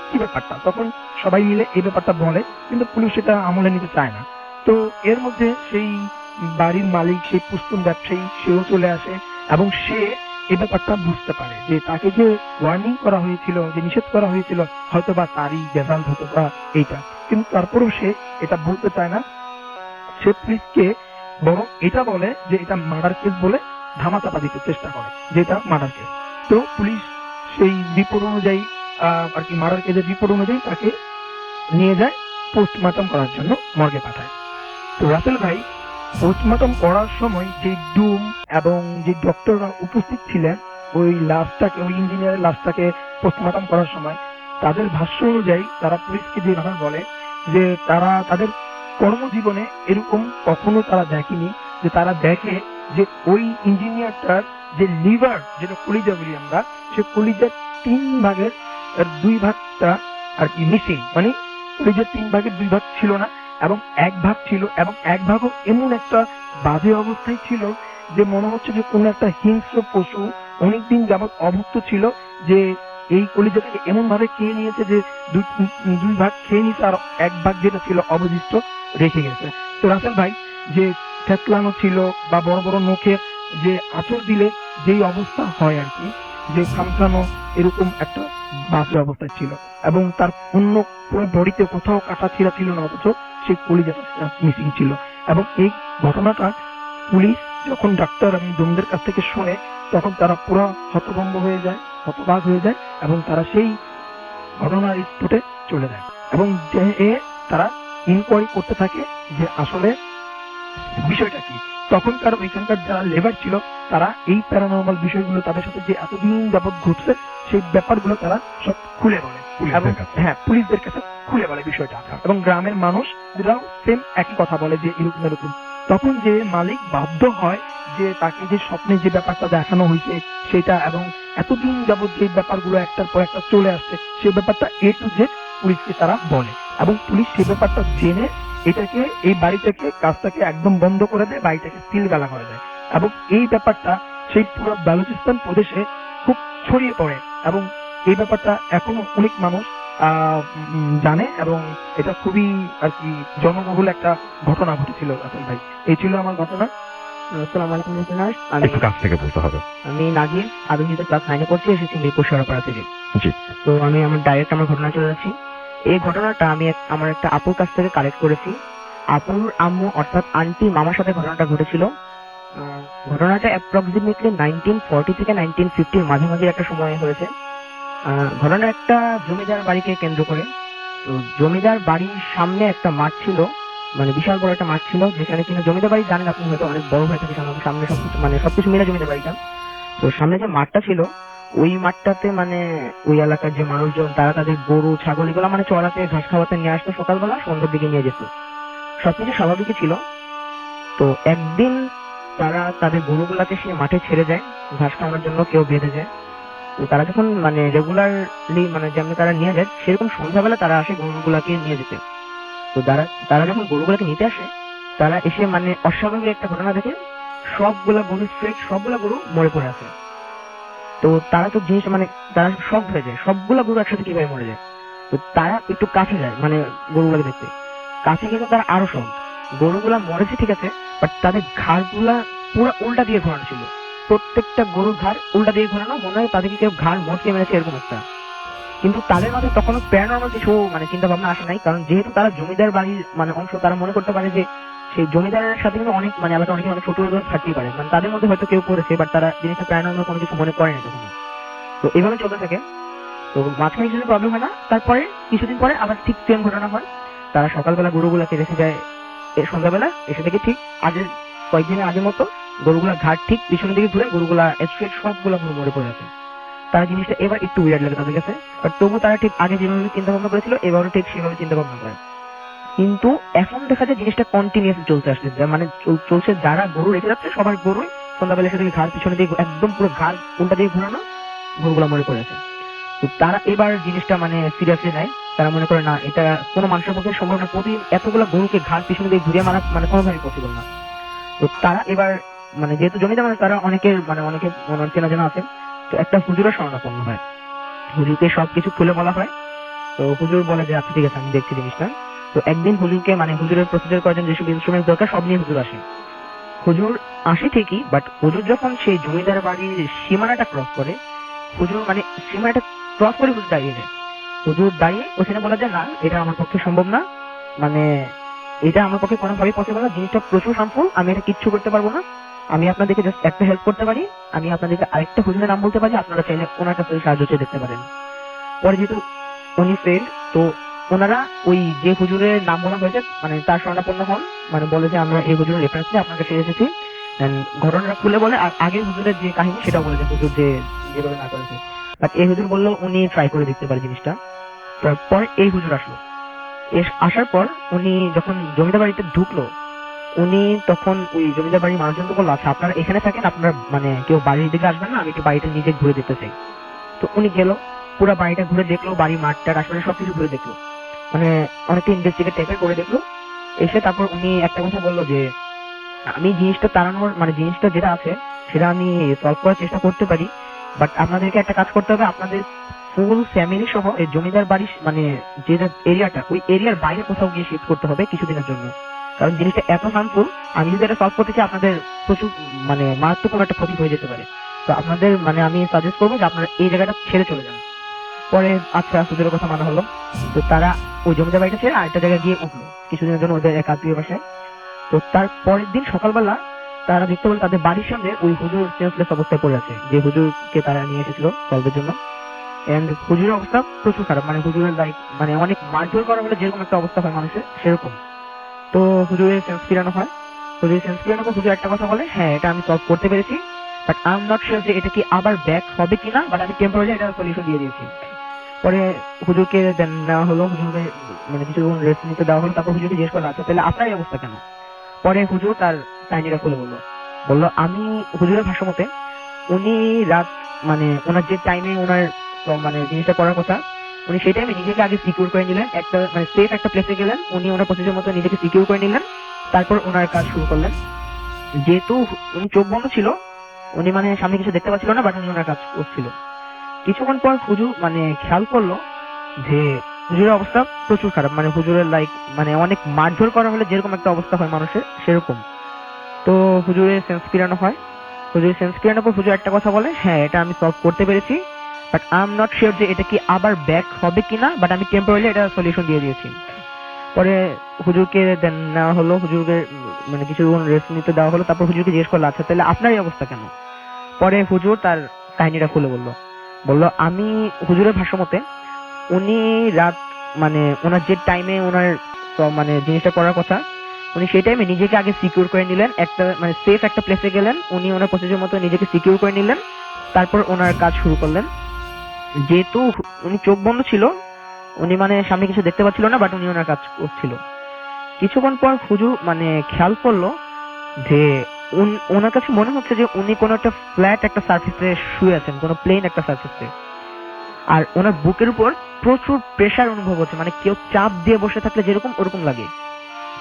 কি ব্যাপারটা, তখন সবাই মিলে এই ব্যাপারটা বলে, কিন্তু পুলিশ সেটা আমলে নিতে চায় না। তো এর মধ্যে সেই বাড়ির মালিক, সেই পুস্তুন ব্যবসায়ী, সেও চলে আসে এবং সে এই ব্যাপারটা বুঝতে পারে যে তাকে যে ওয়ার্নিং করা হয়েছিল, যে নিষেধ করা হয়েছিল, হয়তো বা তারই রেজাল্ট হতো বা এইটা, কিন্তু তারপরেও সে এটা বলতে চায় না। সে পুলিশকে বরং এটা বলে যে এটা মার্ডার কেস বলে ধামাচাপা দিতে চেষ্টা করে, যেটা মার্ডার কেস। তো পুলিশ সেই রিপোর্ট অনুযায়ী আর কি মার্ডার কেসের রিপোর্ট অনুযায়ী তাকে নিয়ে যায় পোস্টমর্টম করার জন্য, মর্গে পাঠায়। তো রাসেল ভাই পোস্টমর্টম করার সময় যে ডুম এবং যে ডক্টররা উপস্থিত ছিলেন ওই লাশটাকে, ওই ইঞ্জিনিয়ারের লাশটাকে পোস্টমর্টম করার সময়, তাদের ভাষ্য অনুযায়ী তারা পুলিশকে যে কথা বলে যে তারা তাদের কর্মজীবনে এরকম কখনো তারা দেখেনি, যে তারা দেখে যে ওই ইঞ্জিনিয়ারটার যে লিভার, যেটা কলিজা বলি আমরা, সে কলিজার 3 ভাগের 2 ভাগটা আর কি মিসিং, মানে কলিজার 3 ভাগের 2 ভাগ ছিল না এবং 1 ভাগ ছিল, এবং 1 ভাগও এমন একটা বাজে অবস্থায় ছিল যে মনে হচ্ছে যে কোন একটা হিংস্র পশু অনেকদিন যাবৎ অভুক্ত ছিল, যে এই কলিজাটাকে এমন ভাবে খেয়ে নিয়েছে যে দুই ভাগ খেয়ে নিয়েছে, আর এক ভাগ যেটা ছিল অবশিষ্ট রেখে গেছে। তো রাসেল ভাই, যে থেতলানো ছিল বা বড় বড় নখে যে আঁচড় দিলে যেই অবস্থা হয় আর কি, যে খামখানো এরকম একটা বাজে অবস্থায় ছিল, এবং তার অন্য পুরো বডিতে কোথাও কাটা ছিঁড়া ছিল না, অথচ সেই কলিজাটা মিসিং ছিল। এবং এই ঘটনাটা পুলিশ যখন ডাক্তার এবং জমদের কাছ থেকে শোনে, তখন তারা পুরো হতভম্ব হয়ে যায়, হতবাক হয়ে যায়, এবং তারা সেই ঘটনার স্পটে চলে যায় এবং তারা ইনকোয়ারি করতে থাকে যে আসলে বিষয়টা কি। তখনকার ওইখানকার যারা লেবার ছিল, তারা এই প্যারানর্মাল বিষয়গুলো তাদের সাথে যে এতদিন যাবৎ ঘটছে সেই ব্যাপারগুলো তারা সব খুলে বলে, এবং হ্যাঁ, পুলিশদের কাছে খুলে বলে বিষয়টা। এবং গ্রামের মানুষরাও সেম একই কথা বলে যে এরকম এরকম। তখন যে মালিক বাধ্য হয় যে তাকে যে স্বপ্নে যে ব্যাপারটা দেখানো হয়েছে সেটা, এবং এতদিন যাবৎ যে ব্যাপারগুলো একটার পর একটা চলে আসছে, সেই ব্যাপারটা এ টু জেড পুলিশকে তারা বলে, এবং পুলিশ সেই ব্যাপারটা জেনে এটাকে, এই বাড়িটাকে, কাজটাকে একদম বন্ধ করে দেয়, বাড়িটাকে সিলগালা করে দেয়। এবং এই ব্যাপারটা সেই পুরো বালুচিস্তান প্রদেশে খুব ছড়িয়ে পড়ে, এবং এই ব্যাপারটা এখনো অনেক মানুষ জানে, এবং এটা খুবই আর কি জনবহুল একটা ঘটনা ঘটেছিল রাসেল ভাই। এই ছিল আমার ঘটনা। আসসালামু আলাইকুম লিসেনার্স, একটু কাছ থেকে বলতে হবে। আমি নাজির, আদমজিতে ক্লাস 9 এ পড়ছি, এসেছি মিরপুর শেরপাড়া থেকে। জি। তো আমি আমার ঘটনা চলে যাচ্ছি। এই ঘটনাটা আমি আমার একটা আপুর কাছ থেকে কালেক্ট করেছি। আপুর আম্মু অর্থাৎ আন্টি মামার সাথে ঘটনাটা ঘটেছিল। ঘটনাটা অ্যাপ্রক্সিমেটলি 1940 থেকে 1950 মাঝামাঝি একটা সময় হয়েছে। ঘটনা একটা জমিদার বাড়িকে কেন্দ্র করে। তো জমিদার বাড়ির সামনে একটা মাঠ ছিল, মানে বিশাল বড় একটা মাঠ ছিল, যেখানে কিনা জমিদার বাড়ি জানেন আপনি হয়তো অনেক বড় হয়ে থাকে সামনে সবকিছু, মানে সবকিছু মিলে জমিদার বাড়িটা। তো সামনে যে মাঠটা ছিল, ওই মাঠটাতে মানে ওই এলাকার যে মানুষজন তারা তাদের গরু ছাগল এগুলো মানে চড়াতে ঘাস খাওয়াতে নিয়ে আসতো, সকালবেলা সন্ধ্যার দিকে নিয়ে যেত, সবকিছু স্বাভাবিকই ছিল। তো একদিন তারা তাদের গরুগুলাকে সে মাঠে ছেড়ে যায় ঘাস খাওয়ানোর জন্য, কেউ বেঁধে যায়। তো তারা যখন মানে রেগুলারলি মানে যেমন তারা নিয়ে যায়, সেরকম সন্ধ্যাবেলা তারা আসে গরুগুলাকে নিয়ে যেতে। তো তারা যখন গরুগুলাকে নিতে আসে, তারা এসে মানে অস্বাভাবিক একটা ঘটনা দেখে, সবগুলা গরু স্ট্রেট সবগুলা গরু মরে পড়ে আছে। তো তারা তো জিনিস মানে তারা শক হয়ে যায়, সবগুলা গরু একসাথে কিভাবে মরে যায়। তো তারা একটু কাছে যায় মানে গরুগুলাকে দেখতে, কাছে গেলে তারা আরো শক, গরুগুলা মরেছে ঠিক আছে, বাট তাদের ঘাড়গুলা পুরো উল্টা দিয়ে ঘোরানো ছিল, প্রত্যেকটা গরুর ঘাড় উল্টা দিয়ে ঘোরানো, মনে হয় তাদেরকে কেউ ঘাড় মটকে মেরেছে এরকম একটা। কিন্তু তাদের মাঝে তখনও প্যারানর্মাল কিছু মানে চিন্তা ভাবনা আসে নাই, কারণ যেহেতু তারা জমিদার বাড়ির মানে অংশ, তারা মনে করতে পারে যে সেই জমিদারের সাথে কিন্তু অনেক মানে এলাকা অনেক ছোট থাকতেই পারে, মানে তাদের মধ্যে হয়তো কেউ করেছে, বাট তারা জিনিসটা প্যারানর্মাল কোনো কিছু মনে করে না তখন। তো এইভাবে চলতে থাকে। তো মাঝখানে কিছু প্রবলেম হয় না, তারপরে কিছুদিন পরে আবার ঠিক সেম ঘটনা হয়। তারা সকালবেলা গরুগুলাকে রেখে যায়, সন্ধ্যাবেলা এসে দেখে ঠিক আগের কয়েকদিনের আগের মতো গরুগুলা ঘাট ঠিক পিছনের দিকে ঘুরে গরুগুলা স্ট্রেট সবগুলা গরু মরে পড়ে আছে। তারা জিনিসটা এবার একটু উইয়ার্ড লাগে তাদের কাছে, বাট তবু তারা ঠিক আগে যেভাবে চিন্তা ভাবনা করেছিল এবারও ঠিক সেভাবে চিন্তা ভাবনা করে। কিন্তু এখন দেখা যায় জিনিসটা কন্টিনিউয়াসলি চলতে আসছে, মানে চলছে, যারা গরু রেখে যাচ্ছে সবার গরু সন্ধ্যাবেলা এসে থেকে ঘাড় পিছনে দিয়ে একদম পুরো ঘাড় উল্টা দিয়ে ঘোরানো, গরুগুলা মরে পড়েছে। তো তারা এবার জিনিসটা মানে সিরিয়াসলি নেয়, তারা মনে করে না এটা কোনো মানুষের পক্ষে সম্ভব না, প্রতিদিন এতগুলো গরুকে ঘাড় পিছনে দিয়ে ঘুরিয়ে মারা মানে কোনোভাবেই পসিবল না। তো তারা এবার মানে যেহেতু জমিদার মানুষ, তারা অনেকে চেনা জানা আছে, তো একটা হুজুরের শরণাপন্ন হয়। হুজুরকে সবকিছু খুলে বলা হয়। তো হুজুর বলে যে আচ্ছা ঠিক আছে, আমি দেখছি জিনিসটা। তো একদিন হুজুরকে মানে হুজুরের প্রসিজার করার জন্য যেসব ইনস্ট্রুমেন্ট দরকার সব নিয়ে হুজুর আসে। হুজুর আসে ঠিকই, বাট হুজুর যখন সেই জমিদার বাড়ির সীমানাটা ক্রস করে, হুজুর মানে সীমানাটা ক্রস করে হুজুর দাঁড়িয়ে যায়। হুজুর দাঁড়িয়ে ওখানে বলা যায় না, এটা আমার পক্ষে সম্ভব না, মানে এটা আমার পক্ষে কোনোভাবেই পসিবল না, জিনিসটা প্রচুর হার্মফুল, আমি এটা কিচ্ছু করতে পারবো না। আমি আপনাদেরকে জাস্ট একটা হেল্প করতে পারি, আমি আপনাদেরকে আরেকটা হুজুরের নাম বলতে পারি, আপনারা চাইলে ওনার কাছে সাহায্য চেয়ে দেখতে পারেন। পরে যেহেতু উনি ফেল, তো ওনারা ওই যে হুজুরের নাম বলা হয়েছে মানে তার শরণাপন্ন হন, মানে বলে যে আমরা এই হুজুরের রেফারেন্স নিয়ে আপনার কাছে এসেছি। ঘটনাটা খুলে বলে, আর আগের হুজুরের যে কাহিনী সেটা বলে যে হুজুর যেভাবে না করেছে, বাট এই হুজুর বললো উনি ট্রাই করে দেখতে পারে জিনিসটা। তারপর এই হুজুর আসলো, আসার পর উনি যখন জমিদার বাড়িতে ঢুকলো, উনি তখন ওই জমিদার বাড়ির মানুষজনকে বললো আচ্ছা আপনারা এখানে থাকেন, আপনারা মানে কেউ বাড়ির দিকে আসবেন না, আমি একটু বাড়িটা নিজে ঘুরে দেখতে চাই। তো উনি গেল, পুরো বাড়িটা ঘুরে দেখলো, বাড়ির মাঠটার আসলে সবকিছু ঘুরে দেখলো, মানে অনেকটা ইনভেস্টিগেট টাইপের করে দেখলো। এসে তারপর উনি একটা কথা বললো যে আমি জিনিসটা তাড়ানোর মানে জিনিসটা যেটা আছে সেটা আমি সলভ করার চেষ্টা করতে পারি, বাট আপনাদেরকে একটা কাজ করতে হবে, আপনাদের ফুল ফ্যামিলি সহ এই জমিদার বাড়ি মানে যে এরিয়াটা, ওই এরিয়ার বাইরে কোথাও গিয়ে শিফট করতে হবে কিছুদিনের জন্য। কারণ জিনিসটা এত হার্মফুল, আমি যদি এটা সলভ করতে চাই আপনাদের প্রচুর মানে মারাত্মক কোনো একটা ক্ষতি হয়ে যেতে পারে। তো আপনাদের মানে আমি সাজেস্ট করবো যে আপনারা এই জায়গাটা ছেড়ে চলে যান। পরে আচ্ছা হুজুরের কথা মানা হলো। তো তারা ওই জমিদার বাড়িটা ছেড়ে আরেকটা জায়গায় গিয়ে উঠলো কিছুদিনের জন্য ওদের এক আত্মীয় বাসায়। তো তার পরের দিন সকালবেলা তারা দেখতে পেল তাদের বাড়ির সামনে ওই হুজুর সেন্সলেস অবস্থায় পড়ে আছে, যে হুজুরকে তারা নিয়ে এসেছিল সলভের জন্য। এন্ড হুজুরের অবস্থা প্রচুর খারাপ, মানে হুজুরের লাইক মানে অনেক মারধর করা হলে যেরকম একটা অবস্থা হয় মানুষের সেরকম। তো হুজুরের সেন্স ফিরানো হয়। হুজুরের সেন্স ফিরানোর পর হুজুর একটা কথা বলে, হ্যাঁ এটা আমি সলভ করতে পেরেছি, but I am not sure যে এটা কি আবার ব্যাক হবে কিনা, বাট আমি টেম্পোরারি এটা সলিউশন দিয়ে দিয়েছি। পরে হুজুরকে দেন নেওয়া হলো, হুজুরকে মানে কিছুক্ষণ রেস্ট নিতে দেওয়া হলো। তারপর হুজুরকে জিজ্ঞেস করলো, আচ্ছা তাহলে আপনার এই অবস্থা কেন? পরে হুজুর তার কাহিনীটা খুলে বললো আমি হুজুরের ভাষ্য মতে উনি রাত মানে ওনার যে টাইমে ওনার মানে জিনিসটা করার কথা, উনি সেই টাইমে নিজেকে আগে সিকিউর করে নিলেন, একটা মানে সেফ একটা প্লেসে গেলেন, উনি ওনার প্রসেসের মতো নিজেকে সিকিউর করে নিলেন, তারপর ওনার কাজ শুরু করলেন। যেহেতু উনি চোখ বন্ধ ছিল, উনি মানে সামনে কিছু দেখতে পাচ্ছিল না, বাট উনি ওনার কাজ করছিল। কিছুক্ষণ পর হুজুর মানে খেয়াল করলো যে হুজুরের অবস্থা প্রচুর খারাপ, মানে হুজুরের লাইক মানে অনেক মারধর করা হলে যেরকম একটা অবস্থা হয় মানুষের সেরকম। তো হুজুরের সেন্স ফিরানো হয়। হুজুরের সেন্স ফিরানোর পর হুজুর একটা কথা বলে, হ্যাঁ এটা আমি সলভ করতে পেরেছি, but I am not sure যে এটা কি আবার ব্যাক হবে কিনা, বাট আমি টেম্পোরারি এটা সলিউশন দিয়ে দিয়েছি। পরে হুজুরকে দেন নেওয়া হলো, হুজুরকে মানে কিছুক্ষণ রেস্ট নিতে দেওয়া হলো। তারপর হুজুরকে জিজ্ঞেস করলো, আচ্ছা তাহলে আপনার এই অবস্থা কেন? পরে হুজুর তার কাহিনীটা খুলে বললো আমি হুজুরের ভাষ্য মতে উনি রাত মানে ওনার যে টাইমে ওনার মানে জিনিসটা করার কথা, উনি সেই টাইমে নিজেকে আগে সিকিউর করে নিলেন, একটা মানে সেফ একটা প্লেসে গেলেন, উনি ওনার প্রসেসের মতো নিজেকে সিকিউর করে নিলেন, তারপর ওনার কাজ শুরু করলেন। যেহেতু উনি চোখ বন্ধ ছিল, উনি মানে সামনে কিছু দেখতে পাচ্ছিল না, বাট উনি ওনার কাজ করছিল। কিছুক্ষণ পর হুজুর মানে খেয়াল করলো যে ওনার কাছে মনে হচ্ছে যে উনি কোনো একটা ফ্ল্যাট একটা সার্ফেসে শুয়ে আছেন, কোনো প্লেন একটা সার্ফেসে, আর ওনার বুকের উপর প্রচুর প্রেসার অনুভব হচ্ছে, মানে কেউ চাপ দিয়ে বসে থাকলে যেরকম ওরকম লাগে।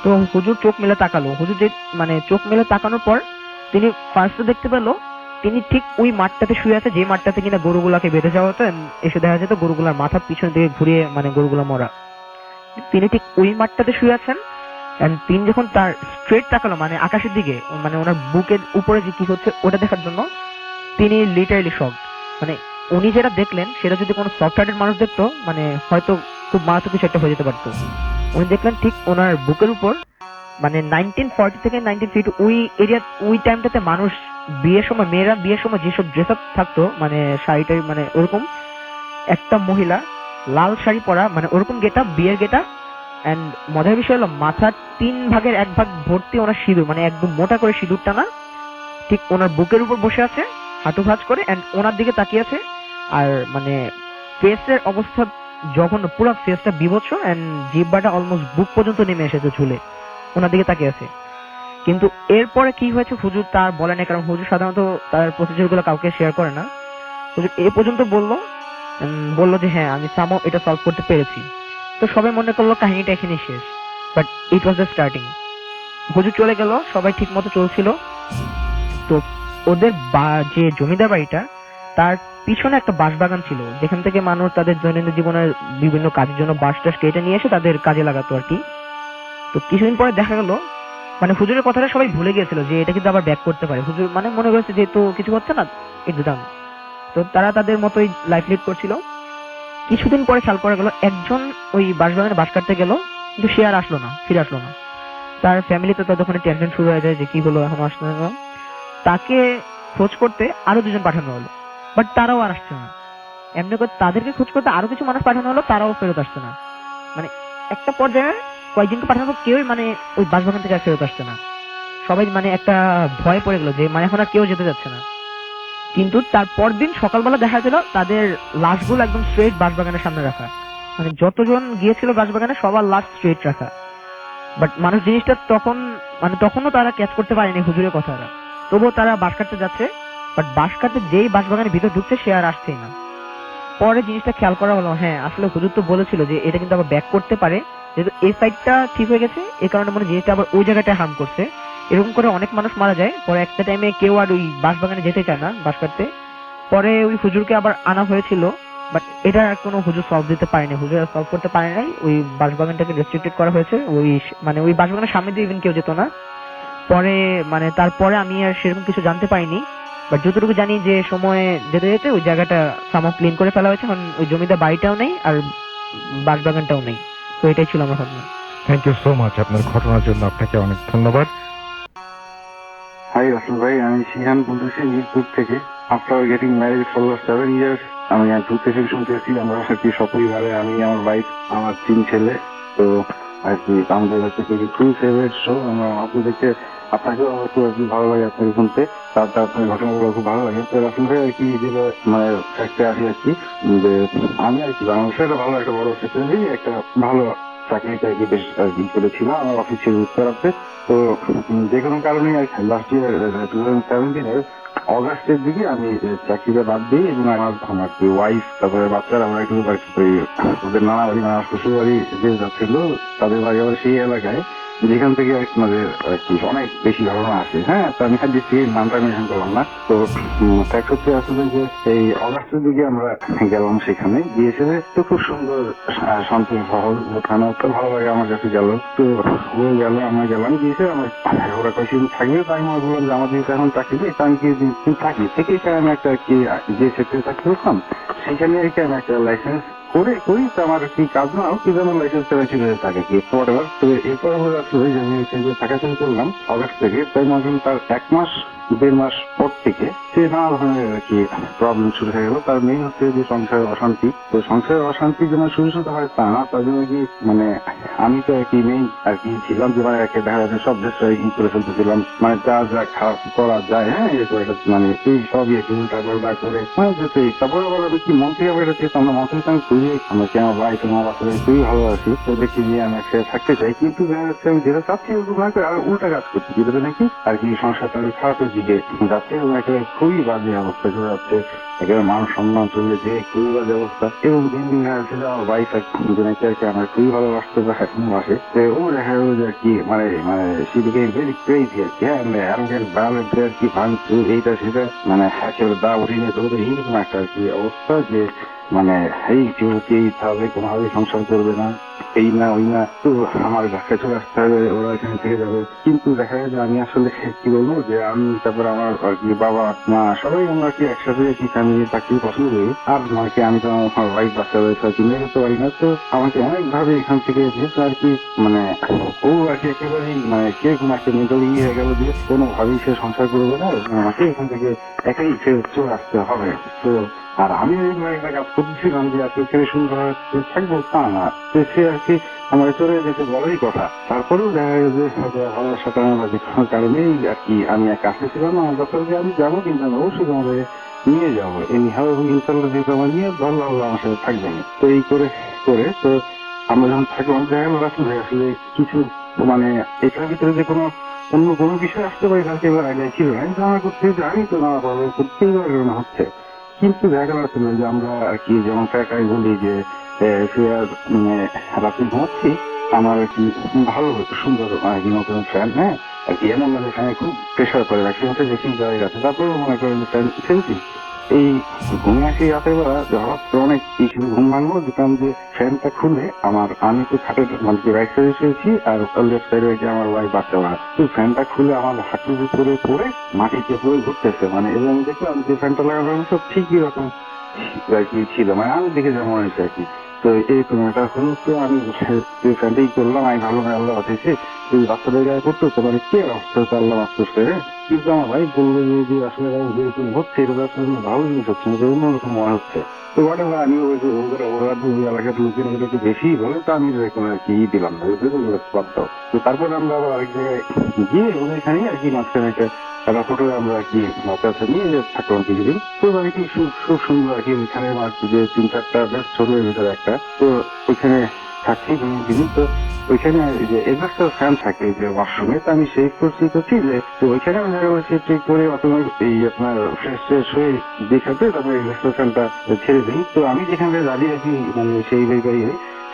তো হুজুর চোখ মেলে তাকালো, হুজুর যে মানে চোখ মেলে তাকানোর পর তিনি ফার্স্টে দেখতে পেলো তিনি ঠিক ওই মাঠটাতে শুয়ে আছে, যে মাঠটাতে কিনা গরুগুলাকে বেঁধে যাওয়া হতো, এসে দেখা যেত গরুগুলার মাথার পিছন দিকে ঘুরিয়ে মানে গরুগুলা মরা। তিনি ঠিক ওই মাঠটাতে শুয়ে আছেন। এন্ড তিনি যখন তার স্ট্রেট তাকালো মানে আকাশের দিকে, মানে ওনার বুকের উপরে যে কি হচ্ছে ওটা দেখার জন্য, তিনি লিটারালি শক। মানে উনি যেটা দেখলেন সেটা যদি কোনো সফটওয়্যারের মানুষ দেখতো, মানে হয়তো খুব মারাত্মক কিছু একটা হয়ে যেতে পারতো। উনি দেখলেন ঠিক ওনার বুকের উপর মানে 1940 থেকে 1950 ওই এরিয়া, ওই টাইমটাতে মানুষ বিয়ের সময়, মেয়েরা বিয়ের সময় যেসব ড্রেস আপ থাকতো মানে শাড়িটাই মানে ওরকম একটা মহিলা লাল শাড়ি পরা, মানে ওরকম গেটা বিয়ের গেটা। এন্ড মজার বিষয় হলো মাথার 3 ভাগের 1 ভাগ ভর্তি ওনার সিঁদুর, মানে একদম মোটা করে সিঁদুর টানা, ঠিক ওনার বুকের উপর বসে আছে হাঁটু ভাঁজ করে, এন্ড ওনার দিকে তাকিয়ে আছে। আর মানে ফেসের অবস্থা যখন পুরো ফেসটা বিভৎস, এন্ড জিহ্বাটা অলমোস্ট বুক পর্যন্ত নেমে এসেছে ঝুলে, ওনার দিকে তাকিয়ে আছে। কিন্তু এরপরে কি হয়েছে হুজুর তার বলে না, কারণ হুজুর সাধারণত তার প্রসিজার গুলো কাউকে শেয়ার করে না। হুজুর এ পর্যন্ত বললো যে হ্যাঁ আমি সামও এটা সলভ করতে পেরেছি। তো সবাই মনে করলো কাহিনীটা এখানেই শেষ, but it was the starting. হুজুর চলে গেল, সবাই ঠিক মতো চলছিল। তো ওদের যে জমিদার বাড়িটা, তার পিছনে একটা বাঁশবাগান ছিল, যেখান থেকে মানুষ তাদের দৈনন্দিন জীবনের বিভিন্ন কাজের জন্য বাঁশ টাস কেটে নিয়ে এসে তাদের কাজে লাগাতো আর কি। তো কিছুদিন পরে দেখা গেল মানে হুজুরের কথাটা সবাই ভুলে গিয়েছিল যে এটা কিন্তু আবার ব্যাক করতে পারে। হুজুর মানে মনে করেছে যেহেতু কিছু হচ্ছে না একদম, তো তারা তাদের মতোই লাইফ লিড করছিল। কিছুদিন পরে খেয়াল করা গেল একজন ওই বাঁশবাগানে বাঁশ কাটতে গেল, কিন্তু সে আর আসলো না, ফিরে আসলো না। তার ফ্যামিলিতে ততক্ষণে টেনশন শুরু হয়ে যায় যে কি হলো, এখনো আসলো না। তাকে খোঁজ করতে আরো 2 জন পাঠানো হলো, বাট তারাও আর আসছে না। এমনি করে তাদেরকে খোঁজ করতে আরো কিছু মানুষ পাঠানো হলো, তারাও ফেরত আসছে না। মানে একটা পর্যায়ে কয়েকজনকে পাঠানো কেউই মানে ওই বাঁশবাগান থেকে আর ফেরত আসছে না। সবাই মানে একটা ভয় পড়ে গেল যে মানে এখন আর কেউ যেতে যাচ্ছে না। কিন্তু তার পরদিন সকালবেলা দেখা গেল তাদের লাশগুলো একদম স্ট্রেট বাঁশবাগানের সামনে রাখা, মানে যতজন গিয়েছিল বাঁশবাগানে সবার লাশ স্ট্রেট রাখা। বাট মানুষ জিনিসটা তখন মানে তখনও তারা ক্যাচ করতে পারেনি হুজুরের কথাটা, তবুও তারা বাঁশ কাটতে যাচ্ছে। বাট বাঁশ কাটতে যেই বাঁশবাগানের ভিতর ঢুকছে সে আর আসছেই না। পরে জিনিসটা খেয়াল করা হলো, হ্যাঁ আসলে হুজুর তো বলেছিল যে এটা কিন্তু আবার ব্যাক করতে পারে, যেহেতু এই সাইডটা ঠিক হয়ে গেছে এই কারণে মনে জিনিসটা আবার ওই জায়গাটায় হার্ম করছে। এরকম করে অনেক মানুষ মারা যায়। পরে একটা টাইমে কেউ আর ওই বাঁশবাগানে যেতে চায় না বাঁশ কাটতে। পরে ওই হুজুরকে আবার আনা হয়েছিল বাট এটা আর কোনো হুজুর সলভ দিতে পারেনি, হুজুর সলভ করতে পারে নাই। ওই বাঁশবাগানটাকে রেস্ট্রিক্টেড করা হয়েছে, মানে ওই বাঁশবাগানের সামনে দিয়ে ইভেন কেউ যেত না। পরে মানে তারপরে আমি আর সেরকম কিছু জানতে পারিনি, বাট যতটুকু জানি যে সময় যেতে যেতে ওই জায়গাটা সামহাও ক্লিন করে ফেলা হয়েছে, এখন ওই জমিদার বাড়িটাও নেই আর বাঁশবাগানটাও নেই। তো এটাই ছিল আমার ঘটনা। থ্যাংক ইউ সো মাচ, আপনার ঘটনার জন্য আপনাকে অনেক ধন্যবাদ। হাই রাসেল ভাই, আমি শিহান বলতেছি মিরপুর থেকে। After getting married for 7 years আমি দূর থেকে শুনতেছি আমরা আর কি সপরিবারে, আমি, আমার ওয়াইফ, আমার 3 ছেলে। তো আর কি আমাদের কাছে খুবই ফেভারিট শো। আমরা আপনাদেরকে, আপনাকেও আমার খুব আর কি ভালো লাগে আপনাকে শুনতে, তার আপনার ঘটনাগুলো খুব ভালো লাগে। তো রাসেল ভাই আর কি যেটা মানে ফ্যাক্টে আসি আর কি, যে আমি আর কি বাংলাদেশের একটা ভালো একটা বড় সেক্রেটারি একটা ভালো চাকরিটা আর কি বেশ করেছিলাম আমার অফিসের উত্তরাতে। তো যে কোনো কারণে লাস্ট ইয়ার 2017 অগাস্টের দিকে আমি চাকরিটা বাদ দিই এবং আমার ওয়াইফ তারপরে বাচ্চারা আমরা একটু ওদের নানা বাড়ি নানা শ্বশুর বাড়ি যে যাচ্ছিল, তাদের বাড়ি আবার সেই এলাকায় যেখান থেকে আমাদের আর কি অনেক বেশি ঘটনা আসে। হ্যাঁ, তো আমি ডিস্ট্রিক্টের নামটা মেনশন করলাম না। তো ফ্যাক্ট হচ্ছে আসলে যে এই অগাস্টের দিকে আমরা গেলাম, সেখানে গিয়েছে তো খুব সুন্দর শান্ত শহর, ওখানে তো ভালো লাগে আমার কাছে। গেল তো ও গেল, আমরা গেলাম, গিয়েছে আমার ওরা কয়েকদিন থাকবে। তাই আমি বললাম যে আমাদের এখন চাকরি নেই, আমি কি থাকি থেকে আমি একটা কি যে সেক্টরে চাকরি করতাম সেখানে আমি একটা লাইসেন্স করে করি। তো আমার কি কাজ না হোক কিন্তু আমার লাইসেন্স ছিল থাকে কি হোয়াটএভার। তো এরপর আসলে যে আমি থাকা শুরু করলাম অগাস্ট থেকে, তাই মনে করেন তার 1-1.5 মাস পর থেকে সে নানা ধরনের আর কি প্রবলেম শুরু হয়ে গেল। তার মেইন হচ্ছে যে সংসারের অশান্তি। তো সংসারের অশান্তি যেমন শুরু শুরু হয় তা না, তার জন্য কি মানে আমি তো আর কি মেইন আর কি ছিলাম যে মানে একে দেখা যাচ্ছে সব দেশটা ই করে ফেলতেছিলাম, মানে যা যা খারাপ করা যায়, হ্যাঁ এরকম একটা মানে এই সবই একটু উল্টা পাল্টা করে মানে যেতে। তারপরে আবার আমি কি মন থেকে বেরোচ্ছি, আমরা মন থেকে আমি খুবই আমাকে আমার ভাইকে আমার বাচ্চাদের খুবই ভালোবাসি। তো দেখি যে আমি একসাথে থাকতে চাই, কিন্তু দেখা যাচ্ছে আমি যেটা চাচ্ছি ওরকম না করে আর উল্টা কাজ করছি, যেটাতে নাকি আর কি সংসারটা আরো খারাপের দিকে যাচ্ছে এবং একেবারে খুবই বাজে অবস্থা চলে যাচ্ছে। একেবারে মান সম্মান চলে যে খুবই বাজে অবস্থা। এবং দিন দিন দেখা যাচ্ছে যে আমার ওয়াইফ একজনকে আর কি আমার খুবই ভালোবাসতে বা এখনো আসে। তো ও দেখা গেল যে আর কি মানে মানে সেদিকে ভেরি ক্রেজি আর কি, হ্যাঁ মানে অ্যারোগেন্ট ভায়োলেন্ট আর কি ভাঙচু এইটা সেটা মানে একেবারে দা উঠিয়ে তো এইরকম একটা আর কি অবস্থা যে মানে এই কেউ কি তাহলে কোনোভাবেই সংসার করবে না, এই না ওই না, তো আমার কাছে চলে আসতে হবে, ওরা এখানে থেকে যাবে। কিন্তু দেখা যায় যে আমি আসলে কি বলবো যে আমি তারপর আমার আর কি বাবা মা সবাই আমরা কি একসাথে কি ফ্যামিলি চাকরি পছন্দ করি। আর মানে আমি তো আমার ওয়াইফ বাচ্চা রয়েছে আর কি মেয়ে যেতে পারি না। তো আমাকে অনেক ভাবে এখান থেকে যেহেতু আর কি মানে ও আর কি একেবারেই মানে কিরকম একটা মেন্টালি হয়ে গেল যে কোনোভাবেই সে সংসার করবে না, আমাকে এখান থেকে একাই চলে আসতে হবে। তো আর আমি একটা কাজ করছিলাম যে আজকে ছেলে সুন্দর থাকবো তা না, সে আর কি আমার চলে যেতে বলারই কথা। তারপরেও দেখা গেছে আমার সাথে আমার যে কোনো কারণেই আর কি আমি এক কাছে ছিলাম না, আমার কথা যে আমি যাবো কিন্তু আমি অবশ্যই তোমাদের নিয়ে যাবো এই হাও ইনশাল্লাহ যেহেতু আমার নিয়ে ভালো ভালো আমার সাথে থাকবেন। তো এই করে করে তো আমরা যখন থাকলাম দেখা গেল আসলে আসলে কিছু মানে এটার ভিতরে যে কোনো অন্য কোনো বিষয় আসতে পারে তাকে এবার আইডিয়া ছিল না, কিন্তু আমার করতে আমি তো না করতেই পারবে হচ্ছে। কিন্তু দেখা গেল আসলে যে আমরা আর কি যেমন আমি বলি যে সে রাতে ঘুমাচ্ছি আমার আর কি ভালো সুন্দর আর কি নতুন ফ্যান, হ্যাঁ আর কি এমন মানে ফ্যানে খুব প্রেশার করে রাখি হচ্ছে দেখি জায়গা আছে। তারপরে মনে করেন ফ্যান ফেলছি এই ঘুমে আসি রাতের বেলা হঠাৎ অনেক কিছু ঘুম ভাঙলো দেখলাম যে ফ্যানটা খুলে আমি তো খাটের মানে রাইট সাইডে শুয়েছি আর লেফট সাইডে আমার ওয়াইফ বাচ্চা বাড়া, তো ফ্যানটা খুলে আমার হাঁটুর ভিতরে পড়ে মাটিতে পড়ে ঘুরতেছে মানে। এবং দেখলাম যে ফ্যানটা লাগানো সব ঠিকই রকম আর কি ছিল, মানে আমি দেখে যেমন হয়েছে আর কি। তো এরকম একটা হলো, তো আমি ফ্যানটাই করলাম, আমি ভালো না আল্লাহ বাঁচাইছে তুই বাচ্চাদের গায়ে করতো তো মানে কে অবস্থা হচ্ছে আল্লাহ বাঁচতেছে। কিন্তু আমার ভাই বললো যে আসলে যেরকম হচ্ছে এটা আসলে ভালো জিনিস হচ্ছে না, অন্যরকম মনে হচ্ছে। তো মানে আমি ওরা এলাকার লোকের একটু বেশি বলে, তো আমি এরকম আর কি দিলাম না তো তারপর আমরা আবার আরেক জায়গায় গিয়ে ওদের এখানে আর কি মাঝখানে একটা ছোট আমরা আর কি বাচ্চা নিয়ে থাকলাম কিছুদিন। তো আর কি খুব সুন্দর আর কি ওইখানে যে 3-4টা বেশ ছোটের ভিতরে একটা, তো ওইখানে থাকি দিন। তো ওইখানে যে এভারস্টার ফ্যান থাকে যে ওয়াশরুমে, তো আমি সেই করছি যে তো ওইখানে আমি দেখা যাচ্ছে ঠিক করে অথবা এই আপনার ফ্রেশ ফ্রেশ হয়ে দেখাতে তারপরে এভারস্টার ফ্যানটা ছেড়ে দিই। তো আমি যেখানে দাঁড়িয়ে আছি মানে সেই জায়গায়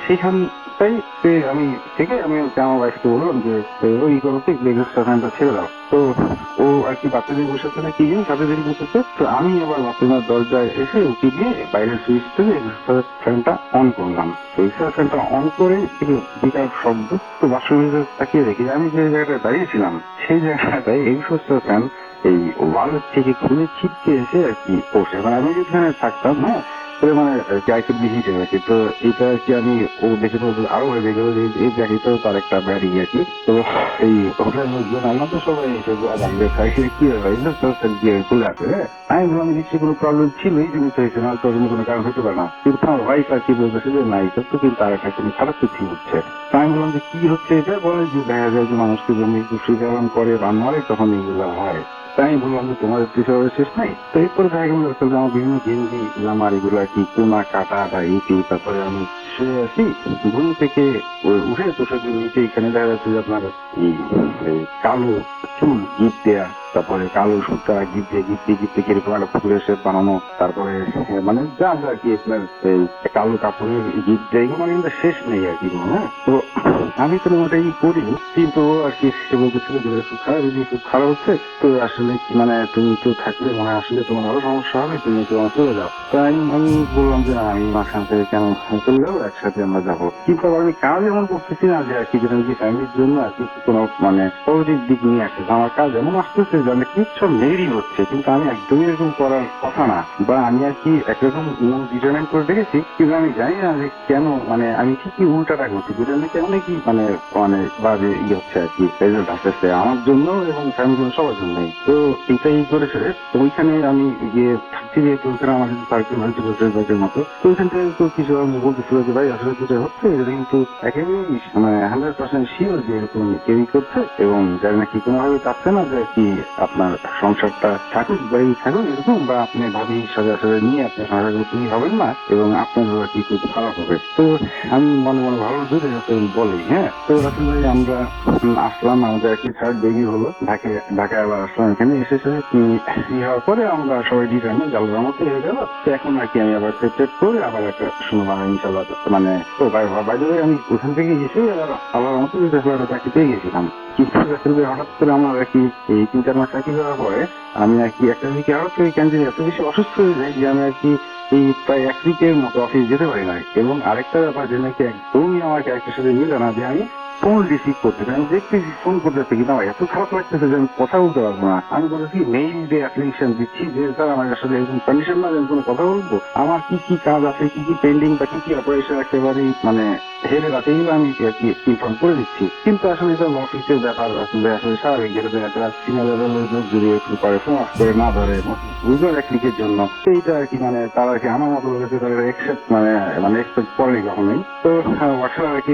সেইখানটা তাই আমি থেকে আমি আমার ওয়াইফকে বললাম যে ওই করতে এক্সট্রা ফ্যানটা ছেড়ে দাও। তো ও আর কি বাচ্চাদের বসেছে না কি জানি তাদের দেরি করতেছে। তো আমি আবার বাথরুমের দরজায় এসে উঠে গিয়ে বাইরের সুইচ থেকে এক্সট্রা ফ্যানটা অন করলাম। এক্সট্রা ফ্যানটা অন করে একটু বিরাট শব্দ। তো বাথরুমে তাকিয়ে দেখি আমি যে জায়গাটায় দাঁড়িয়েছিলাম সেই জায়গাটায় এক্সট্রা ফ্যান এই ওয়ালের থেকে খুলে ছিটকে এসে আর কি পড়ছে। মানে আমি যেখানে থাকতাম, হ্যাঁ, মানে জ্যাকেট দিয়ে হিটে গেছে। তো এটা আর কি আমি ও দেখে তো আরো হয়ে গেল যে এই জ্যাকেটটাও তার একটা ব্যারি আর কি। তো এই হোটেলের লোকজন আমরা তো সবাই এসে আমাদের খাইছে কি দিয়ে চলে আসে। হ্যাঁ, আমি বললাম নিশ্চয়ই কোনো প্রবলেম ছিল এই জিনিস হয়েছে না, তো কোনো কারণ হতে পারে না। কিন্তু আমার ওয়াইফ আর কি বলতেছে যে না এটা তো কিন্তু তার একটা কোনো খারাপ কিছু হচ্ছে। তো আমি বললাম যে কি হচ্ছে এটা, বলে যে দেখা যায় যে মানুষকে জমি সুশীকরণ করে বা মরে তখন এগুলো হয়। তাই আমি বললাম যে তোমাদের তুষারের শেষ নাই। তো এরপরে দেখা গেল আসলে আমার বিভিন্ন গেঞ্জি আমার এগুলো আর কি কোনা কাটা বা ইটি। তারপরে আমি শুয়ে আছি, ঘুম থেকে উঠে তুষার নিচে এখানে দেখা যাচ্ছে যে আপনার এই কালো চুল গিট দেয়া, তারপরে কালো সুতা গিট দিয়ে কিরকম একটা ফুলের শেপ বানানো, তারপরে মানে যা যা আর কি আপনার এই কালো কাপড়ের গিট দেয় মানে কিন্তু শেষ নেই আর কি। হ্যাঁ, তো আমি তো ওটাই করি, কিন্তু আর কি সে বলতেছিল যে খুব খারাপ হচ্ছে। তো আসলে মানে তুমি তো থাকলে মানে আসলে তোমার আরো সমস্যা হবে, তুমি তো চলে যাও। তাই আমি বললাম যে না, আমি মাঝখান থেকে কেন চলে যাবো, একসাথে আমরা যাবো। কিন্তু আবার আমি কাজ এমন করতেছি না যে আর কি যেটা কি ফ্যামিলির জন্য আর কি কোনো মানে পজিটিভ দিক নিয়ে আসছে। আমার কাজ এমন আসতেছে যে অনেক কিছু নেগেটিভ হচ্ছে, কিন্তু আমি একদমই এরকম করার কথা না, বা আমি আর কি একরকম ডিটারমাইন করে দেখেছি, কিন্তু আমি জানি না যে কেন মানে আমি ঠিকই উল্টাটা করছি, যেটা নাকি অনেকই মানে মানে বাজে হচ্ছে আর কি রেজাল্ট আসতেছে আমার জন্য এবং ফ্যামিলির সবার জন্যই। তো এটাই করেছে। তো ওইখানে আমি গিয়ে থাকছি, যেহেতু ওইখানে আমার সার্কেল হয়েছে বছরের মতো। তো ওইখান থেকে তো কিছু আমি বলতেছিল যে ভাই আসলে যেটা হচ্ছে এটা কিন্তু একেবারেই মানে 100% শিওর যে এরকম কেউই করছে এবং যারা নাকি কোনোভাবে চাচ্ছে না যে কি আপনার সংসারটা থাকুক বা এই থাকুক এরকম, বা আপনি ভাবি সাথে সাথে নিয়ে আপনি সংসার করতে হবেন না এবং আপনার আর কি খুব খারাপ হবে। তো আমি মনে মনে ভালো দূরে বলি। হ্যাঁ, তো আসলে আমরা আসলাম, আমাদের আর কি থার্ড বেবি হলো, ঢাকায় আবার আসলাম। এখানে এসেছে হওয়ার পরে আমরা সবাই ডিটার্মিন জালদার মতো হয়ে গেল। তো এখন আর কি আমি আবার সেট করে আবার একটা শুনলাম ইনশাল্লাহ মানে তো বাইরে আমি ওখান থেকে এসে আবার মতো চাকরি পেয়ে গেছিলাম। কিন্তু আসলে হঠাৎ করে আমার আর কি এই 3-4 মাস চাকরি করার পরে আমি আর কি একটা দিকে হঠাৎ করে ক্যান্টিন এত বেশি অসুস্থ হয়ে যাই যে আমি আর কি এই প্রায় 1 উইকের মতো অফিস যেতে পারি না। এবং আরেকটা ব্যাপার যে নাকি একদমই আমার ক্যারেক্টার সাথে মিলে না, যে আমি ফোন রিসিভ করতে আমি দেখতেছি ফোন করতেছি, কিন্তু আমার এত খারাপ লাগতেছে যে আমি কথা বলতে পারবো না। আমি বলেছি মেইল দিয়ে অ্যাপ্লিকেশন দিচ্ছি যে স্যার আমার আসলে এরকম কন্ডিশন না, আমি কোনো কথা বলবো, আমার কি কি কাজ আছে, কি কি পেন্ডিং বা কি কি অপারেশন একেবারেই মানে হেরে রাতে এগুলো আমি আর কি ইনফর্ম করে দিচ্ছি। কিন্তু আসলে এটা অফিসের ব্যাপার, আসলে স্বাভাবিক যেটা একটা সিনিয়র লেভেলের লোক যদি একটু করে ফোন অফ করে না ধরে বুঝলো এক ক্লিকের জন্য, তো এইটা আর কি মানে তারা আর কি আমার মতো হয়েছে তারা এক্সেপ্ট মানে এক্সপেক্ট করেনি কখনোই। তো বাসা আর কি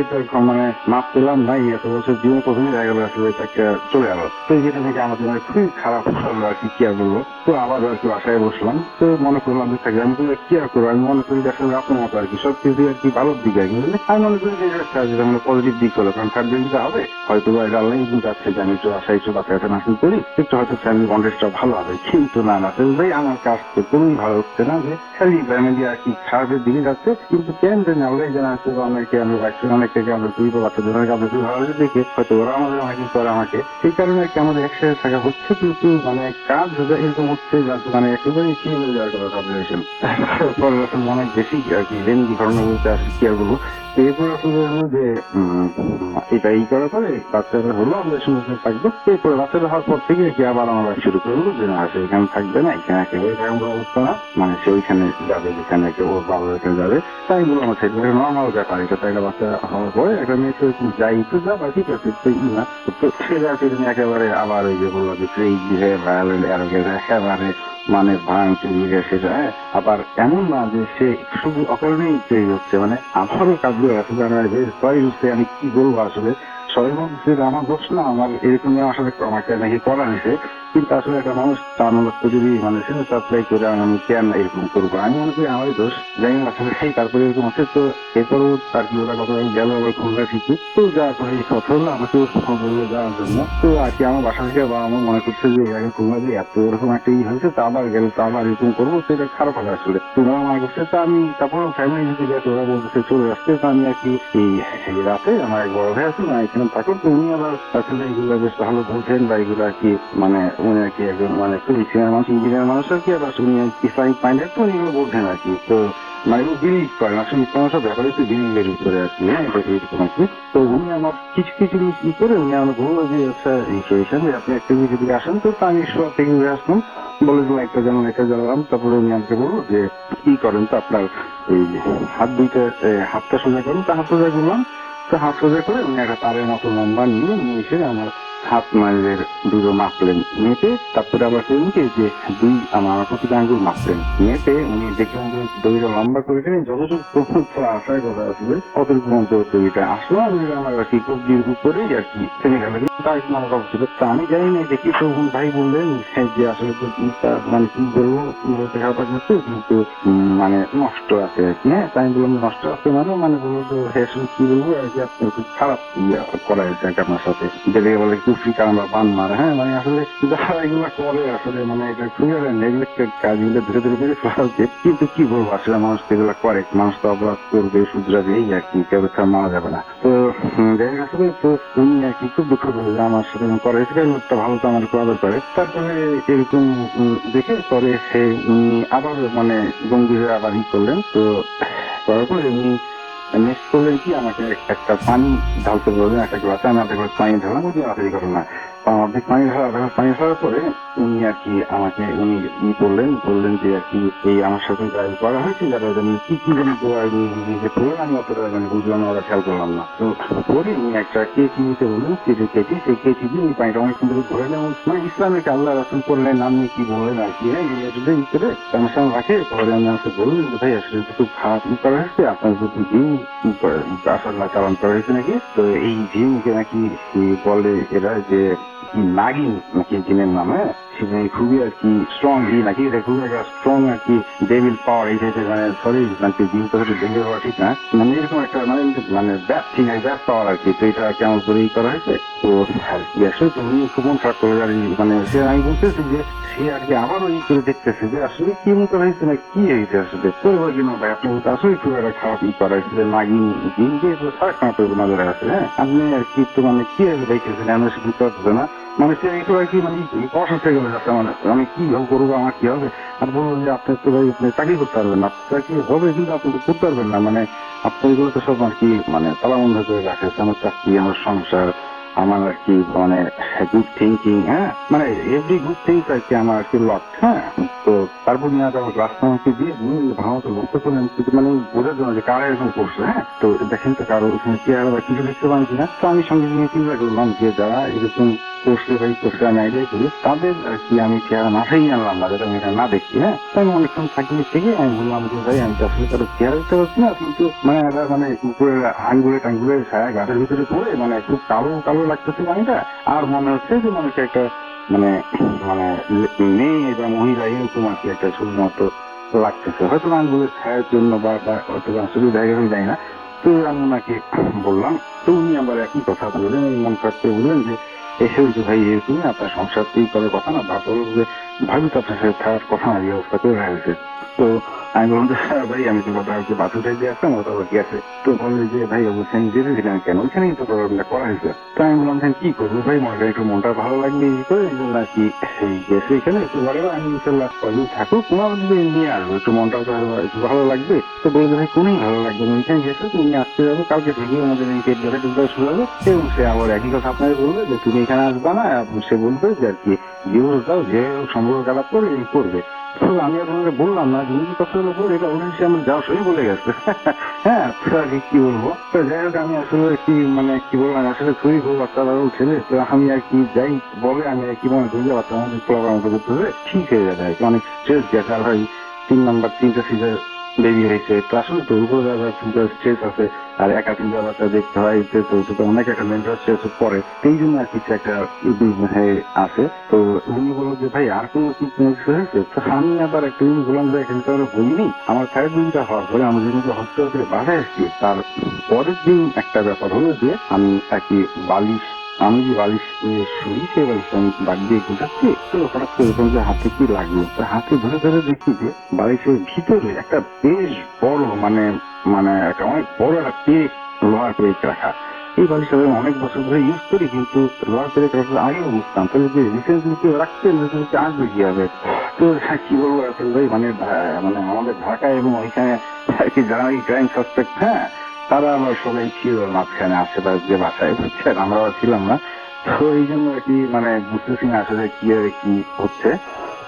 মানে মাপ পেলাম নাই, এত বছর জীবন প্রথমে দেখা গেল আসলে একটা চলে গেল। তো যেটা থেকে আমাদের মানে খুবই খারাপ হলো আর কি আর বলবো। তো আবার আর কি বাসায় বসলাম, তো মনে করলাম যে থাকি আমি কি আর করবো, আমি মনে করি যে আসলে আপনার মতো আর কি সবকিছু আর কি ভালোর দিকে আর কি আমি মনে করি যে এটা পজিটিভ দিক হলো, কারণ থার্ড দিনটা হবে হয়তো বা এটা আল্লাহ যাচ্ছে যে আমি একটু আশা একটু বাচ্চাটা নার্সিং করি, একটু হয়তো ফ্যামিলি কন্টেস্টটা ভালো হবে। কিন্তু না ভাই আমার কাজ তো কোনোই ভালো হচ্ছে না, যে খালি ফ্যামিলি আর কি খারাপের দিকে যাচ্ছে। কিন্তু কেন জানি আল্লাহ জানা আছে অনেকে আমি অনেক থেকে আমরা দুই বাচ্চাদের অনেক আমরা দুই ভালো দেখে হয়তো ওরা আমাদের অনেক করে আমাকে, সেই কারণে আর কি আমাদের একসাথে থাকা হচ্ছে, কিন্তু মানে কাজ এরকম হচ্ছে মানে একেবারেই কি হয়ে যাওয়ার কথা অবজারভেশন অনেক বেশি আর কি লেন্দি ঘটনা বলতে আসলে কি আর বলবো। এরপর আসলে হলো যে এটা এই করার পরে বাচ্চারা হলো আমাদের সঙ্গে থাকবো। এরপরে বাচ্চারা হওয়ার পর থেকে কি আবার আমরা শুরু করবো যে না সে এখানে থাকবে না, এখানে একেবারে এরকম অবস্থা না, মানে সে ওইখানে যাবে যেখানে ওর বাবা ওইখানে যাবে। তাই বলে আমার ছেলে নর্মাল ব্যাপার, এটা তো একটা বাচ্চা হওয়ার পরে একটা মেয়েকে যাই তো যা বা ঠিক আছে না, তো সে যাচ্ছে একেবারে আবার ওই যে বললো যে ক্রেজি হয়ে ভায়োলেন্ট একেবারে মানে ভাঙচুরি সেটা। আবার এমন না যে সে শুধু অকারণেই তৈরি হচ্ছে, মানে আমারও কাজগুলো আসলে সরি হচ্ছে আমি কি বলবো আসলে সবাই বলছে আমার দোষ না, আমার এরকম আসলে আমাকে নাকি করা হয়েছে। কিন্তু আসলে একটা মানুষ 4 লক্ষ যদি মানে সেটা সাপ্লাই করে আমি কেন এরকম করবো, আমি মনে করি আমারই দোষ, জানি না আসলে সেই তারপরে এরকম হচ্ছে। তো এরপরও আর কি ওরা কথা গেল আবার খুলনা ঠিকই, তো যা করে এই কথা হলো আমাকে বললো যাওয়ার জন্য। তো আর কি আমার বাসা থেকে বাবা মা মনে করছে যে এর আগে খুলনা যে এত এরকম একটা ই হয়েছে, তা আবার গেল, তা আবার এরকম করবো, তো এটা খারাপ হবে আসলে। তোমরা মনে করছে, তো আমি তারপর ফ্যামিলি যদি গেছে ওরা বলতেছে চলে আসছে, তো আমি আর কি এই রাতে আমার এক বড় ভাই আছে না এখানে থাকুন, তো উনি আবার আসলে এগুলো বেশ ভালো বলছেন বা এগুলো আর কি মানে উনি আর কি একজন মানে খুবই সিনিয়র মানুষ, ইঞ্জিনিয়ার মানুষ আর কি, আবার উনি ইসলামিক মাইন্ডেড, তো উনি এগুলো বলছেন আর কি। তো মানে বিলিভ করেন আসলে ইসলামের সব ব্যাপারে তো বিলিভের উপরে আর কি, হ্যাঁ এটা এরকম আর কি। তো উনি আমার কিছু কিছু কি করে উনি আমার বললো যে আচ্ছা এই আপনি একটা যদি আসেন, তো আমি সব থেকে ঘুরে আসলাম, বলে দিলাম একটা জানলাম। তারপরে উনি আমাকে বললো যে কি করেন, তো আপনার এই হাত দুইটা হাতটা সোজা করুন, তো হাত সোজা করলাম। তো হাত সোজা করে উনি একটা তারের মতো লম্বা নিয়ে এসে আমার হাত মায়ের দুটো মাপলেন, মেপে তারপরে আবার কি যে আমার প্রতিটা আঙ্গুল মাপলেন, মেপে উনি দেখলেন যে দড়িটা লম্বা করে দিলেন, যতটুকু আসার কথা আসবে অতটুকু পর্যন্ত দড়িটা আসলো। আমার আর কি কবজির উপরেই আর কি থেমে গেল, তার একটু আমার কথা ছিল। তা আমি জানি না দেখি, তো ভাই বললেন যে আসলে তো জিনিসটা মানে কি বলবো, বলতে খারাপ লাগছে কিন্তু মানে নষ্ট আছে আর কি। হ্যাঁ, তাই আমি বললাম নষ্ট আছে মানে বলবো তো হ্যাঁ কি বলবো আর কি, আপনার খুব খারাপ করা হয়েছে আর কি আপনার সাথে, যেটাকে বলে কুফরি কারণা বান মারা। হ্যাঁ মানে আসলে যারা এগুলো করে আসলে মানে এটা খুবই নেগলেক্টেড কাজ, এগুলো ধীরে ধীরে করে ফেলা উচিত। কিন্তু কি বলবো আসলে মানুষ এগুলো করে, মানুষ তো অপরাধ করবে, শুধরাবে, এই আর কি, কেউ তার মারা যাবে না। তো দেখা গেছে তো উনি আর কি খুব দুঃখ করে যে আমার সাথে করে লোকটা ভালো তো আমার করার করে। তারপরে এরকম দেখে পরে সে আবার মানে গম্ভীর হয়ে আবার ই করলেন। তো করার পরে উনি নেক্সট করলেন কি আমাকে একটা পানি ঢালতে বললেন, একটা গ্লাসে আমি অর্ধেক পানি ঢালাম, বুঝি মাথায় ঘটনা অর্ধেক পানি ঢালার পরে উনি আর কি আমাকে উনি বললেন যে আর কি এই আমার সাথে যাই করা হয়েছে যারা কি কি যেন করলেন, আমি অতটা মানে বুঝলাম ওরা খেয়াল করলাম না। তো পরে উনি একটা কেচি নিতে বললেন, কেচি সেই কেচি দিয়ে উনি পানিটা অনেক সুন্দর ধরে নেন, মানে ইসলামিক আল্লাহ রাসুল করলেন, আপনি কি বললেন আর কি, হ্যাঁ ভিতরে আমার সামনে রাখে। পরে আমি আমাকে বললেন যে ভাই আসলে খুব খারাপ করা হয়েছে, আপনার যদি জিম আসলে চালান করা হয়েছে নাকি, তো এই জিমকে নাকি বলে এরা যে কি নাগিন নাকি জিনের নামে, সেটা খুবই আর কি স্ট্রং নাকি, এটা খুবই একটা স্ট্রং আর কি ডেভিল পাওয়ার, এই টাইপের মানে সরি নাকি জিম তো ডেভিল পাওয়ার ঠিক না, মানে এরকম একটা মানে ব্যাপ ঠিক আছে, ব্যাপ পাওয়ার আর কি। তো এটা কেমন করে করা হয়েছে, তো আর কি আসলে তুমি খুব মন খারাপ করে আর মানে সে আমি বলতেছি যে সে আর কি আবারও ই করে দেখতেছে যে আসলে কি মতো হয়েছে না কি হয়েছে আসলে। তো এবার কিনা ভাই আপনি আসলে খুব একটা খারাপ ই করা হয়েছে, নাগিন জিন দিয়ে সারা খারাপ নজরে আছে। হ্যাঁ আপনি আর কি তো মানে কি দেখতেছেন আমরা সে বুঝতে পারতেছে না, মানে সে একটু আর কি মানে অসুস্থ হয়ে গেলে যাচ্ছে, মানে আমি কি করবো, আমার কি হবে। আর বলবো যে আপনি তো ভাই আপনি চাকরি করতে পারবেন না, চাকরি হবে কিন্তু আপনি তো করতে পারবেন না, মানে আপনি এগুলো তো সব আর কি মানে তালা বন্ধ করে রাখেছে, আমার চাকরি, আমার সংসার, আমার আর কি মানে গুড থিঙ্কিং, হ্যাঁ মানে এভরি গুড থিংস আর কি আমার আর কি লট। হ্যাঁ তো তারপর নিয়ে আমার গ্লাসটা আমাকে দিয়ে ভালো মতো লক্ষ্য করলেন, কিন্তু মানে বোঝার জন্য যে কারা এরকম করছে। হ্যাঁ তো দেখেন তো কারো ওখানে চেহারা বা কিছু দেখতে পান কিনা। তো আমি সঙ্গে সঙ্গে চিন্তা করলাম যে যারা এরকম করছে বা করছে আমি আইডিয়া করি তাদের আর কি আমি চেহারা মাথায় আনলাম না, যাতে আমি এটা না দেখি। হ্যাঁ তাই আমি অনেকক্ষণ থাকিয়ে থেকে আমি বললাম যে ভাই আমি তো আসলে কারো চেহারা দেখতে পাচ্ছি না, কিন্তু মানে এটা মানে উপরে আঙ্গুলে ছায়া গাছের ভিতরে পড়ে মানে খুব কালো কালো লাগতেছে পানিটা, আর মনে হচ্ছে যে মানুষের একটা মানে মানে মেয়ে বা মহিলা এরকম আর কি একটা ছবির মতো লাগতেছে, হয়তো আঙ্গুলের ছায়ার জন্য বা হয়তো আসলে দেখা গেলে যাই না। তো আমি ওনাকে বললাম, তো উনি আবার একই কথা বললেন, মন খারাপ করে বললেন যে এসে যে ভাই এরকম আপনার সংসার তৈরি করার কথা না, ভাবি তো আপনার সাথে থাকার কথা না, এই অবস্থা করে হয়েছে। তো আমি বললাম যে ভাই আমি তো বাথরুমটাই দিয়ে আসলাম, ওটা বাকি আছে। তো বললেন যে ভাই অবশ্যই যেতে দিলেন কেন, ওইখানেই তো প্রবলেমটা করা হয়েছে। তো আমি বললাম কি করবো ভাই, মনটা একটু মনটা ভালো লাগবে এই করে নাকি এই গেছে এখানে একটু বলে আমি ইনশাল্লাহ থাকুক তোমার নিয়ে আসবো, একটু মনটা একটু ভালো লাগবে। তো বলে ভাই কোনই ভালো লাগবে না, ওইখানে গেছে তুমি আসতে যাবো, কালকে থেকে আমাদের এই গেটটা শুরু হবে, এবং সে আবার একই কথা আপনাকে বলবে যে তুমি এখানে আসবা না, সে বলবে যে আর কি ডিভোর্স দাও, যে সম্পর্ক খারাপ করে এই করবে। আমি আপনাকে বললাম না তুমি কি কথাগুলো বলে এটা অলরেডি আমার যাওয়ার সময় বলে গেছে। হ্যাঁ কি বলবো, তো যাই হোক আমি আসলে কি মানে কি বললাম আসলে খুবই খুব বাচ্চা ছেলে, তো আমি আর কি যাই বলে আমি আর কি মনে করি যে বাচ্চা আমাদের পোলাপার মতো করতে হবে, ঠিক হয়ে যাবে আর কি। অনেক স্ট্রেস গেছে, আর ভাই 3 নাম্বার 3টা সিজার বেবি হয়েছে, তো আসলে তো উপরে স্ট্রেস আছে, আর একা তিনটা বাচ্চা দেখতে হয়, তো অনেক একটা মেন্টাল স্ট্রেস পরে, সেই জন্য আর কিছু একটা আছে। তো উনি বললো যে ভাই আর কোনো কি কোনো কিছু হয়েছে? তো আমি আবার একটা জিনিস বললাম যে এখানে তো আমরা বলিনি, আমার সাড়ে দিনটা হওয়ার পরে আমরা যেদিনকে হসপিটাল থেকে বাসায় আসছি তার পরের দিন একটা ব্যাপার হলো যে আমি একই বালিশ, আমি যে বালিশ নিয়ে শুই সেই বালিশ আমি বাদ দিয়ে গুটাচ্ছি, তো হঠাৎ করে এরকম যে হাতে কি লাগলো, তো হাতে ধরে ধরে দেখি যে বালিশের ভিতরে একটা বেশ বড় মানে মানে একটা অনেক বড় একটা পেরেক, লোহার পেরেক রাখা। এই বালিশটা আমি অনেক বছর ধরে ইউজ করি, কিন্তু লোহার পেরেক রাখার আগেও বুঝতাম, তাহলে যে রিসেন্টলি কেউ রাখছেন আসবে কি হবে। তো কি বলবো আসল ভাই, মানে মানে আমাদের ঢাকায় এবং ওইখানে আর কি যারা এই ক্রাইম সাসপেক্ট, হ্যাঁ তারা আবার সবাই ছিল মাঝখানে আশেপাশে যে বাসায়, বুঝছেন, আমরা ছিলাম না। তো এই জন্য আর কি মানে বুঝতেছি না আসলে কি কি হচ্ছে।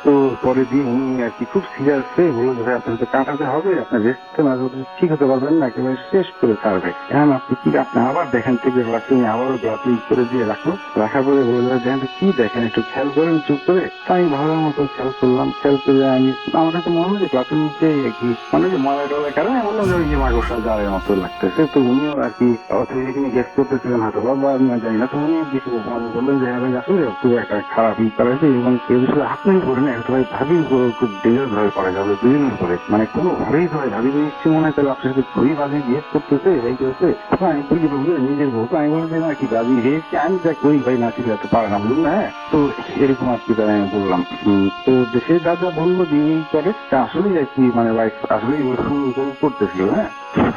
তো পরে দিন উনি আর কি খুব সিরিয়াস হয়ে বললো যে আপনার তো কাটাতে হবে, আপনার রেস্ট না ঠিক হতে পারবেন না, একেবারে শেষ করে ছাড়বে। এখন আপনি কি আপনি আবার দেখেন থেকে গ্লাসে আবারও গ্লাসে করে দিয়ে রাখলো, রাখার পরে বলে দেখেন কি দেখেন একটু খেয়াল করেন চুপ করে। তাই ভালো মতো খেয়াল করলাম, খেয়াল করে আমি আমার কাছে মনে হয় গ্লাসের নিচে কি মানে যে ময়লা টলার কারণে বললাম যে ওই যে মাকড়সা জালের মতো লাগতেছে। তো উনিও আর কি অথরিটি গেস করতেছিলেন হয়তো বা আমি জানি না। তো উনি কিছু বললেন যে আসলে খুব একটা খারাপ ই করেছে এবং এই বিষয়ে আপনি করেন ভাই ভাবি খুব ডেঞ্জারাস ভাবে করা যাবে দুদিনের পরে, মানে কোনো ভাবেই ধরে ভাবি নিশ্চয় মনে হয় তাহলে আপনার সাথে ঘুরি বাজে বিহেভ করতেছে এই করছে। আমি বলি নিজের বউ, আমি বলছি না কি বাজি হয়েছে, আমি যা করি ভাই না ঠিক আছে পারে না বলুন না। হ্যাঁ, তো এরকম আর কি আমি বললাম। তো সে দাদা বললো যে এই করে আসলে আর কি মানে লাইফ আসলে করতেছিল। হ্যাঁ,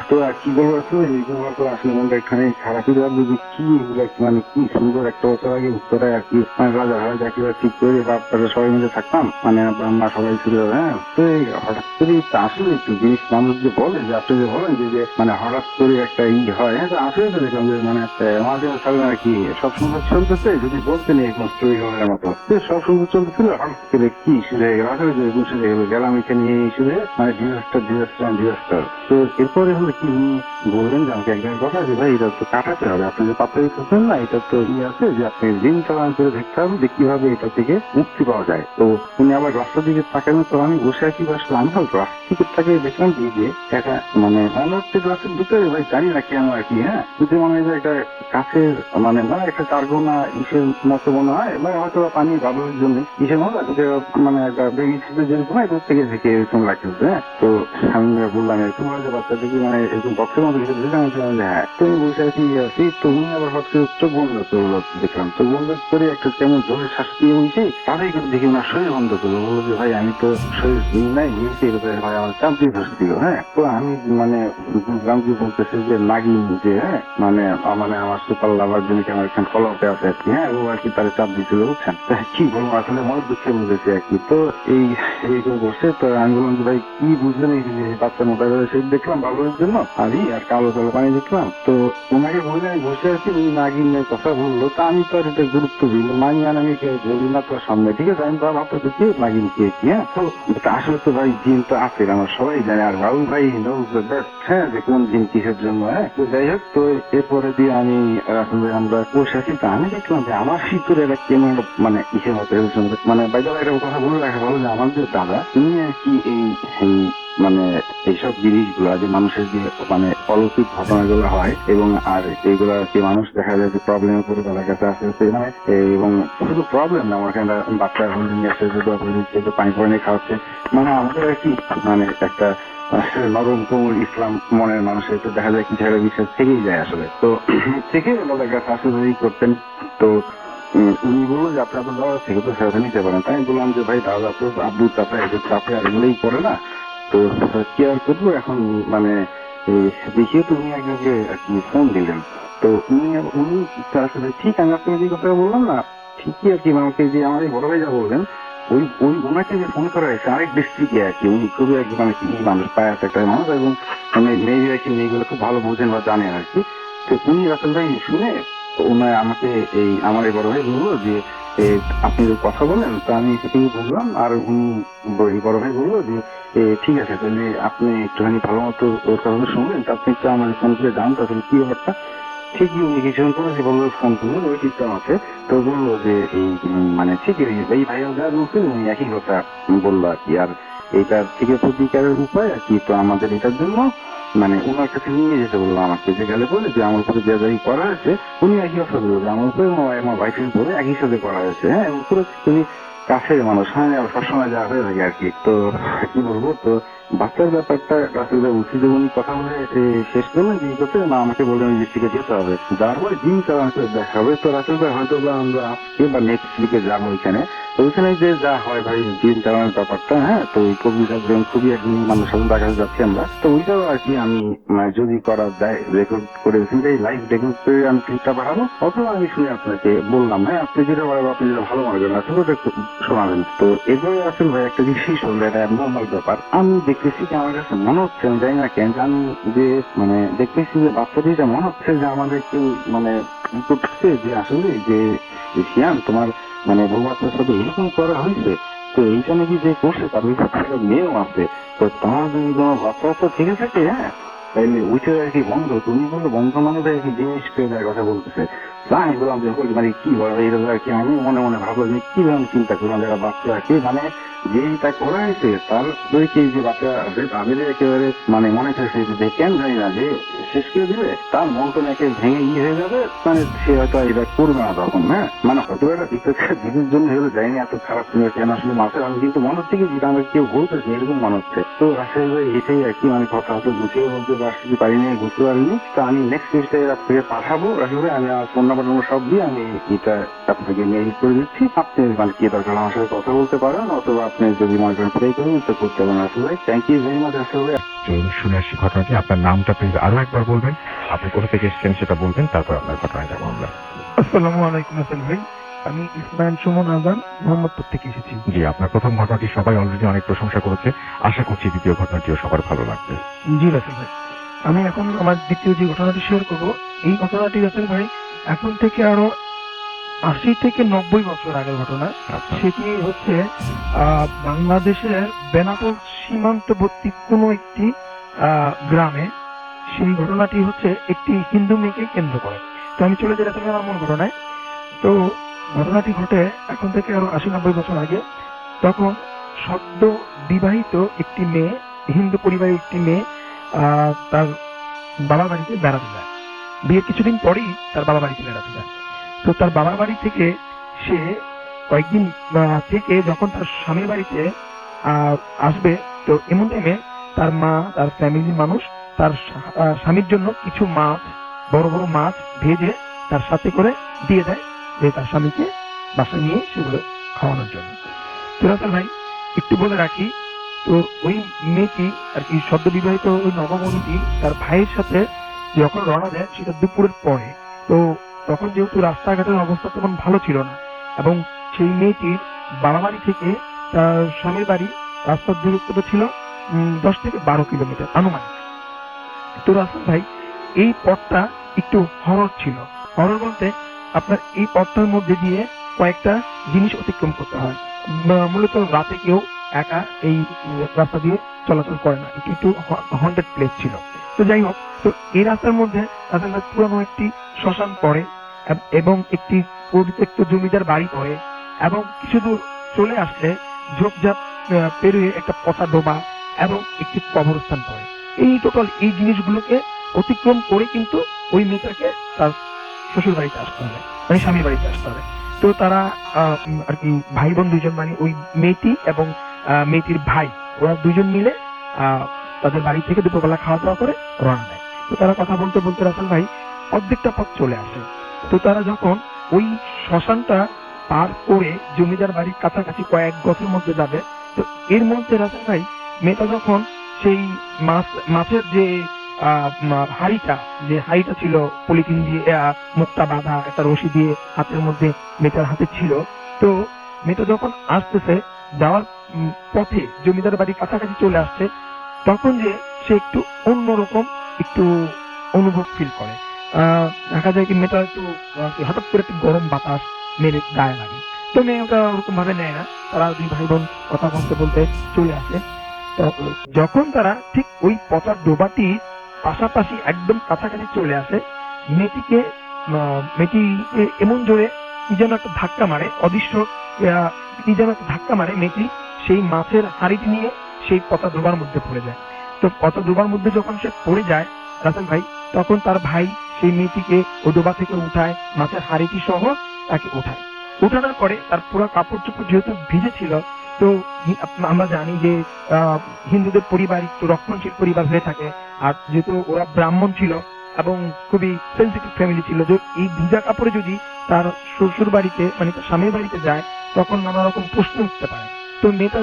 তো আর কি বলবো আসলে এইগুলো আসলে মনটা এখানে খারাপ হয়ে যাবে যে কি এগুলো মানে কি সুন্দর একটা বছর আগে উত্তরায় আর কি মানে রাজা হয় চাকরিটা ঠিক করে বাচ্চারা সবাই মিলে থাকতাম, মানে আমরা সবাই ছিল। হ্যাঁ, তো এই হঠাৎ করে আসলে একটু জিনিস মানুষ যে বলে যে আপনি যে বলেন যে মানে হঠাৎ করে একটা হয়, হ্যাঁ আসলে তো দেখলাম যে মানে আমাদের সামনে আর কি সব সুন্দর চলতেছে, যদি বলতেন এরকম স্টোরি করার মতো সব সুন্দর চলতেছিল, হঠাৎ করে কি শুনে আসলে যে বসে গেলাম এখানে এই শুনে মানে ডিজাস্টার। তো এরপরে হলো কি বললেন যে আমাকে একদিনের কথা যে ভাই এটা তো কাটাতে হবে, আপনি যে পাত্র দিচ্ছেন না এটা তো আছে যে আপনি দিন চালান করে দেখতে হবে যে কিভাবে এটা থেকে মুক্তি পাওয়া যায়। তো উনি আবার রাস্তার দিকে তাকানো, তো আমি বসে আছি আসলে আমি হয়তো রাস্তার দিকে তাকিয়ে দেখলাম যে একটা মানে মনে হচ্ছে রাস্তার ভিতরে ভাই জানি না কেন আর কি। হ্যাঁ, যদি মনে হয় যে একটা কাছের মানে না একটা চারগোনা ইসের মতো মনে হয়, মানে হয়তো পানি বাবলের জন্য ইসের মনে হয় মানে একটা বেবি যেরকম দূর থেকে দেখে এরকম লাগতেছে। হ্যাঁ, তো আমি বললাম এরকম বাচ্চা দেখি মানে এরকম বক্সের মতো কিছু বুঝলাম যে হ্যাঁ, তো আমি বসে আছি। তো উনি আবার হচ্ছে চোখ বন্ধ করলো, দেখলাম চোখ বন্ধ করে একটা কেমন জোরে শ্বাস দিয়ে বলছে, তাদের কিন্তু দেখি ওনার শরীর বন্ধ করলো, বললো যে ভাই আমি তো শরীর নাই নিয়েছি, ভাই আমার চাপ দিয়ে ধরছে দিল। হ্যাঁ, তো আমি মানে বুঝলাম যে বলতেছে যে নাগিন যে হ্যাঁ মানে মানে আমার সুপার লাভার জন্য আমার এখানে ফলো আপে আছে আর কি। হ্যাঁ, ও আর কি তারা চাপ দিয়েছিল, বুঝছেন, কি বলবো আসলে মনে দুঃখে বুঝেছি আর কি। তো এইরকম বসে তো আমি বললাম যে ভাই কি বুঝলেন এই যে বাচ্চা মোবাইল সেই দেখলাম বাবুর জন্য আমি আর কালো কালো পানি দেখলাম। তো ওনাকে বললে আমি বসে আছি উনি নাগিনের কথা বললো, তা আমি তো আর এটা গুরুত্ব দিই মানি আর আমি বলি না তোর সামনে, ঠিক আছে আমি ভাবতে দেখি নাগিন কে কি। হ্যাঁ, তো আসলে তো ভাই জিন তো আছে আমরা সবাই জানি, আর বাবু ভাই নোজ দ্য বেস্ট, হ্যাঁ যে কোন জিন কিসের জন্য। হ্যাঁ, তো যাই হোক, তো এরপরে দিয়ে আমি আসলে আমরা বসে আছি, তো আমি দেখলাম যে আমার ভিতরে একটা কেমন মানে ইসের মতো মানে বাইরে একটা কথা বলে রাখা ভালো যে আমাদের দাদা তিনি আর কি এই মানে এইসব জিনিসগুলো যে মানুষের যে মানে অলৌকিক ঘটনাগুলো হয় এবং আর এইগুলো আর কি মানুষ দেখা যায় যে প্রবলেমের উপরে তাদের কাছে আসে সেখানে, এবং শুধু প্রবলেম না আমার এখানে বাচ্চা নিয়ে আসে শুধু পানি পানি খাওয়াচ্ছে, মানে আমাদের আর কি মানে একটা নরম কোমল ইসলাম মনের মানুষের তো দেখা যায় কিছু একটা বিশ্বাস থেকেই যায় আসলে। তো থেকে ওনাদের কাছে আসলে করতেন। তো উনি বললো যে আপনি আপনার দাদা থেকে তো সেটা নিতে পারেন। তাই বললাম যে ভাই দাদা তো আব্বু চাপে চাপে আর এগুলোই করে না, তো কি আর করবো এখন মানে দেখিয়ে তো উনি একজনকে আর কি ফোন দিলেন। তো উনি আসলে ঠিক আমি আপনাকে যে কথা বললাম না ঠিকই আর কি আমাকে যে আমার এই বড় ভাই যা বললেন ওই ওনাকে যে ফোন করা হয়েছে আরেক ডিস্ট্রিক্টে আর কি, উনি খুবই আর কি মানে কি মানুষ পায় আছে একটা মানুষ এবং মেয়েরা কি মেয়েগুলো খুব ভালো বোঝেন বা জানেন আর কি। তো উনি রাসেল ভাই শুনে ওনার আমাকে এই আমার এই বড় ভাই বললো যে আপনি যে কথা বলেন তো আমি সেটাই বললাম, আর উনি বড় ভাই বললো যে ঠিক আছে তাহলে আপনি একটুখানি ভালো মতো ওর কথা শুনলেন, তো আপনি একটু আমার ফোন করে জানতে আসলে কি ব্যাপারটা। ঠিকই উনি কিছুক্ষণ পরে যে বললো ফোন করলো ওই ঠিকঠাক আছে, তো বললো যে এই মানে ঠিকই এই ভাইয়া যা বলছেন উনি একই কথা বললো আর কি। আর এইটার থেকে প্রতিকারের উপায় আর কি, তো আমাদের এটার জন্য মানে ওনার কাছে নিয়ে যেতে বললো আমাকে, যে গেলে বলে যে আমার উপরে যা যাই করা হয়েছে উনি একই কথা বলবে আমার উপরে, আমার ভাইফের উপরে একই সাথে করা হয়েছে। হ্যাঁ, পুরো খুবই কাছের মানুষ, হ্যাঁ সবসময় যা হয়ে থাকে আর কি। তো কি বলবো, তো বাচ্চার ব্যাপারটা রাসেল ভাই উচিত উনি কথা বলে শেষ করলেন যে করতে না, আমাকে বললেন ওই দিকে যেতে হবে, যাওয়ার পরে জিম চালানো দেখা হবে। তো রাসেল ভাই হয়তো বা আমরা আজকে বা নেক্সট উইকে যাবো ওইখানে। তো ওইখানে যে যা হয় ভাই জিম চালানোর ব্যাপারটা, হ্যাঁ, তো ওই কবিতা খুবই একদিন মানুষ সাথে দেখা যাচ্ছি আমরা। তো ওইটাও আর কি আমি যদি করা যায় রেকর্ড করে ওইখানটাই লাইভ রেকর্ড করে আমি ক্লিপটা পাঠাবো, অথবা আমি শুনে আপনাকে বললাম, হ্যাঁ আপনি যেটা পারবেন, আপনি যেটা ভালো মনে করেন আসলে ওটা একটু শোনাবেন। তো এরপরে আসলে ভাই একটা জিনিসই শুনলে, এটা নর্মাল ব্যাপার, আমি দেখতেছি যে আমার কাছে মনে হচ্ছে, আমি জানি না কেন, আমি যে মানে দেখতেছি যে বাচ্চাটি এটা মনে হচ্ছে যে আমাদের কেউ মানে করতেছে যে আসলে যে শিয়ান তোমার মানে বউ বাচ্চার সাথে এরকম করা হয়েছে। তো এইটা নাকি যে করছে তার একটা মেয়েও আছে। তো তোমার যদি তোমার বাচ্চা বাচ্চা থেকে থাকে, হ্যাঁ তাইলে ওইটা আর কি বন্ধ, তুমি বললো বন্ধ মানে তো কি জিনিস কথা বলতেছে। আমি বললাম যে মানে কি বলবো এটা আর কি, আমি মনে মনে ভাবলাম যে কি আমি চিন্তা করলাম যারা বাচ্চা আর কি, মানে যেটা করা হয়েছে তার কি যে বাচ্চা আছে তাদের একেবারে মানে মনে করছে যে কেন জানি না যে শেষ করে দিলে তার মনটা নাকি ভেঙে হয়ে যাবে, মানে সে হয়তো এটা করবে না তখন। হ্যাঁ, মানে হয়তো একটা দিনের জন্য হলে যায়নি এত খারাপ কেন আসলে মাছের, আমি কিন্তু মনে হচ্ছে কি যেটা আমাকে কেউ বলতেছে এরকম মনে হচ্ছে। তো আসলে ভাই এটাই আর কি, মানে কথা হয়তো গুছিয়ে বলতে পারছি পারিনি, বুঝতে পারিনি। তো আমি নেক্সট উইকটা আপনাকে পাঠাবো, আসলে আমি আমার ফোন নাম্বার সব দিয়ে আমি এটা আপনাকে মেইল করে দিচ্ছি। আপনি মানে কি দরকার আমার সাথে কথা বলতে পারেন, অথবা আপনি যদি মনে করেন প্লে করবেন তো করতে পারেন। আসলে থ্যাংক ইউ ভেরি মাচ। আসলে চলুন শুনে আসি ঘটনাটি। আপনার নামটা প্লিজ আরো একবার বলবেন, আপনি কোথা থেকে এসেছেন সেটা বলবেন, তারপর আপনার ঘটনায় যাবো আমরা। আসসালামু আলাইকুম রাসেল ভাই, আমি ইসমাইল সুমন আজান মোহাম্মদপুর থেকে এসেছি। জি, আপনার প্রথম ঘটনাটি সবাই অলরেডি অনেক প্রশংসা করেছে, আশা করছি দ্বিতীয় ঘটনাটিও সবার ভালো লাগবে। জি রাসেল ভাই, আমি এখন আমার দ্বিতীয় যে ঘটনাটি শেয়ার করবো, এই ঘটনাটি রাসেল ভাই এখন থেকে আরো 80 থেকে 90 বছর আগের ঘটনা। আচ্ছা। সেটি হচ্ছে বাংলাদেশের বেনাপোল সীমান্তবর্তী কোনো একটি গ্রামে। সেই ঘটনাটি হচ্ছে একটি হিন্দু মেয়েকে কেন্দ্র করে। তো আমি চলে যাই রাসেল ভাই আমার মূল ঘটনায়। তো ঘটনাটি ঘটে এখন থেকে আরো 80-90 বছর আগে। তখন সদ্য বিবাহিত একটি মেয়ে, হিন্দু পরিবারের একটি মেয়ে তার বাবা বাড়িতে বেড়াতে যায়। বিয়ের কিছুদিন পরেই তার বাবা বাড়িতে বেড়াতে যায়। তো তার বাবা বাড়ি থেকে সে কয়েকদিন থেকে যখন তার স্বামীর বাড়িতে আসবে, তো এমন টাইমে তার মা, তার ফ্যামিলির মানুষ তার স্বামীর জন্য কিছু মাছ, বড় বড় মাছ ভেজে তার সাথে করে দিয়ে দেয়, যে তার স্বামীকে বাসায় নিয়ে সেগুলো খাওয়ানোর জন্য। তো রাসেল ভাই একটু বলে রাখি, তো ওই মেয়েটি আর কি সদ্য বিবাহিত ওই নববধূটি তার ভাইয়ের সাথে যখন রওনা দেয় সেটা দুপুরের পরে। তো তখন যেহেতু রাস্তাঘাটের অবস্থা তেমন ভালো ছিল না, এবং সেই মেয়েটির বাবা বাড়ি থেকে তার স্বামীর বাড়ি রাস্তার দূরত্বটা ছিল 10 থেকে 12 কিলোমিটার আনুমানিক। তো রাসেল ভাই এই পথটা একটু হরর ছিল। হরর বলতে আপনার এই পথটার মধ্যে দিয়ে কয়েকটা জিনিস অতিক্রম করতে হয়। মূলত রাতে কেউ একা এই রাস্তা দিয়ে চলাচল করে না, একটু একটু হন্টেড প্লেস ছিল। তো যাই হোক, তো এই রাস্তার মধ্যে রাসেল ভাই পুরানো একটি শ্মশান পড়ে, এবং একটি পরিত্যক্ত জমিদার বাড়ি পড়ে, এবং কিছু দূর চলে আসলে ঝোপঝাপ পেরিয়ে একটা পচা ডোবা এবং একটি কবরস্থান পড়ে। এই টোটাল এই জিনিসগুলোকে অতিক্রম করে কিন্তু ওই মেয়েটাকে তার শ্বশুর বাড়িতে আসতে হবে, মানে স্বামীর বাড়িতে আসতে হবে। তো তারা আর কি ভাই বোন দুইজন, মানে ওই মেয়েটি এবং মেয়েটির ভাই, ওরা দুইজন মিলে তাদের বাড়ি থেকে দুপুরবেলা খাওয়া দাওয়া করে রওনা দেয়। তো তারা কথা বলতে বলতে রাসেল ভাই অর্ধেকটা পথ চলে আসে। তো তারা যখন ওই শ্মশানটা পার করে জমিদার বাড়ির কাছাকাছি কয়েক গছের মধ্যে যাবে, তো এর মধ্যে রাসেল ভাই মেয়েটা যখন সেই মাছের যে হাড়িটা ছিল পলিথিন দিয়ে মুখটা বাঁধা, একটা রশি দিয়ে হাতের মধ্যে মেয়েটার হাতে ছিল। তো মেয়েটা যখন আসতেছে, যাওয়ার পথে জমিদার বাড়ির কাছাকাছি চলে আসছে, তখন যে সে একটু অন্যরকম একটু অনুভব ফিল করে। দেখা যায় কি মেয়েটা একটু হঠাৎ করে একটু গরম বাতাস মেরে গায়ে লাগে। তো মেয়ে ওটা ওরকম ভাবে নেয় না, তারা দুই ভাই বোন কথা বলতে বলতে চলে আসে। যখন তারা ঠিক ওই পচা ডোবাটি পাশাপাশি একদম কাছাকাছি চলে আসে, মেয়েটিকে এমন জোরে কি যেন একটা ধাক্কা মারে, অদৃশ্য কি যেন একটা ধাক্কা মারে, মেয়েটি সেই মাছের হাড়িটি নিয়ে সেই পচা ডোবার মধ্যে পড়ে যায়। তো অত ডোবার মধ্যে যখন সে পড়ে যায় রাসেল ভাই, তখন তার ভাই সেই মেয়েটিকে ও ডোবা থেকে উঠায়, মাছের হাড়িটি সহ তাকে উঠায়। উঠানোর পরে তার পুরো কাপড় চোপড় যেহেতু ভিজে ছিল, তো আমরা জানি যে হিন্দুদের পরিবার একটু রক্ষণশীল পরিবার হয়ে থাকে, আর যেহেতু ওরা ব্রাহ্মণ ছিল এবং খুবই সেন্সিটিভ ফ্যামিলি ছিল, যে এই ভিজা কাপড়ে যদি তার শ্বশুর বাড়িতে মানে তার স্বামীর বাড়িতে যায় তখন নানা রকম প্রশ্ন উঠতে পারে। তো মেয়েটা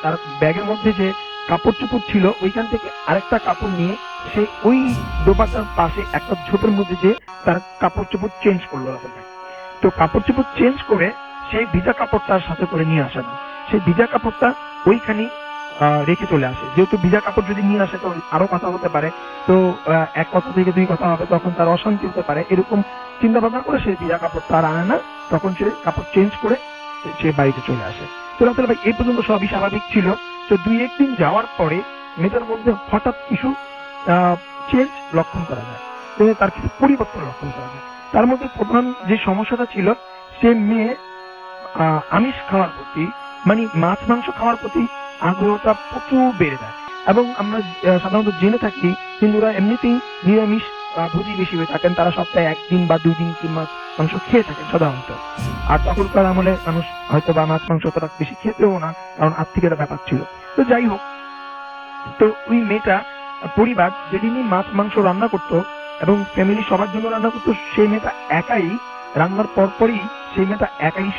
তার ব্যাগের মধ্যে যে কাপড় চোপড় ছিল ওইখান থেকে আরেকটা কাপড় নিয়ে সে ওই ডোবাটার পাশে একটা ঝোপের মধ্যে যে তার কাপড় চোপড় চেঞ্জ করলো রাসেল ভাই। তো কাপড় চোপড় চেঞ্জ করে সেই ভিজা কাপড়টার সাথে করে নিয়ে আসে না, সেই ভিজা কাপড়টা ওইখানে রেখে চলে আসে। যেহেতু ভিজা কাপড় যদি নিয়ে আসে তো আরো কথা হতে পারে, তো এক কথা থেকে দুই কথা হবে, তখন তার অশান্তি হতে পারে, এরকম চিন্তা ভাবনা করে সে ভিজা কাপড় তার আনে না, তখন সে কাপড় চেঞ্জ করে সে বাড়িতে চলে আসে। তো রাসেল ভাই এই পর্যন্ত সবই স্বাভাবিক ছিল। তো দুই একদিন যাওয়ার পরে মেয়েটার মধ্যে হঠাৎ কিছু চেঞ্জ লক্ষণ করা যায়, তো তার কিছু পরিবর্তন লক্ষণ করা যায়। তার মধ্যে প্রধান যে সমস্যাটা ছিল, সে মেয়ে আমিষ খাওয়ার প্রতি মানে মাছ মাংস খাওয়ার প্রতি আগ্রহটা প্রচুর বেড়ে যায়। এবং আমরা সাধারণত জেনে থাকি হিন্দুরা এমনিতেই নিরামিষ ভোজী বেশি হয়ে থাকেন, তারা সপ্তাহে একদিন বা 2 দিন কি মাছ মাংস খেয়ে থাকেন সাধারণত। আর তখনকার আমলে মানুষ হয়তো বা মাছ মাংস তারা বেশি খেতেও না, কারণ আর্থিক একটা ব্যাপার ছিল। তো যাই হোক, তো ওই মেয়েটা পরিবার যেদিনই মাছ মাংস রান্না করতো এবং ফ্যামিলি সবার জন্য রান্না করতো, সেই মেয়েটা একাই রান্নার পরপরই সেই মেয়েটা একাই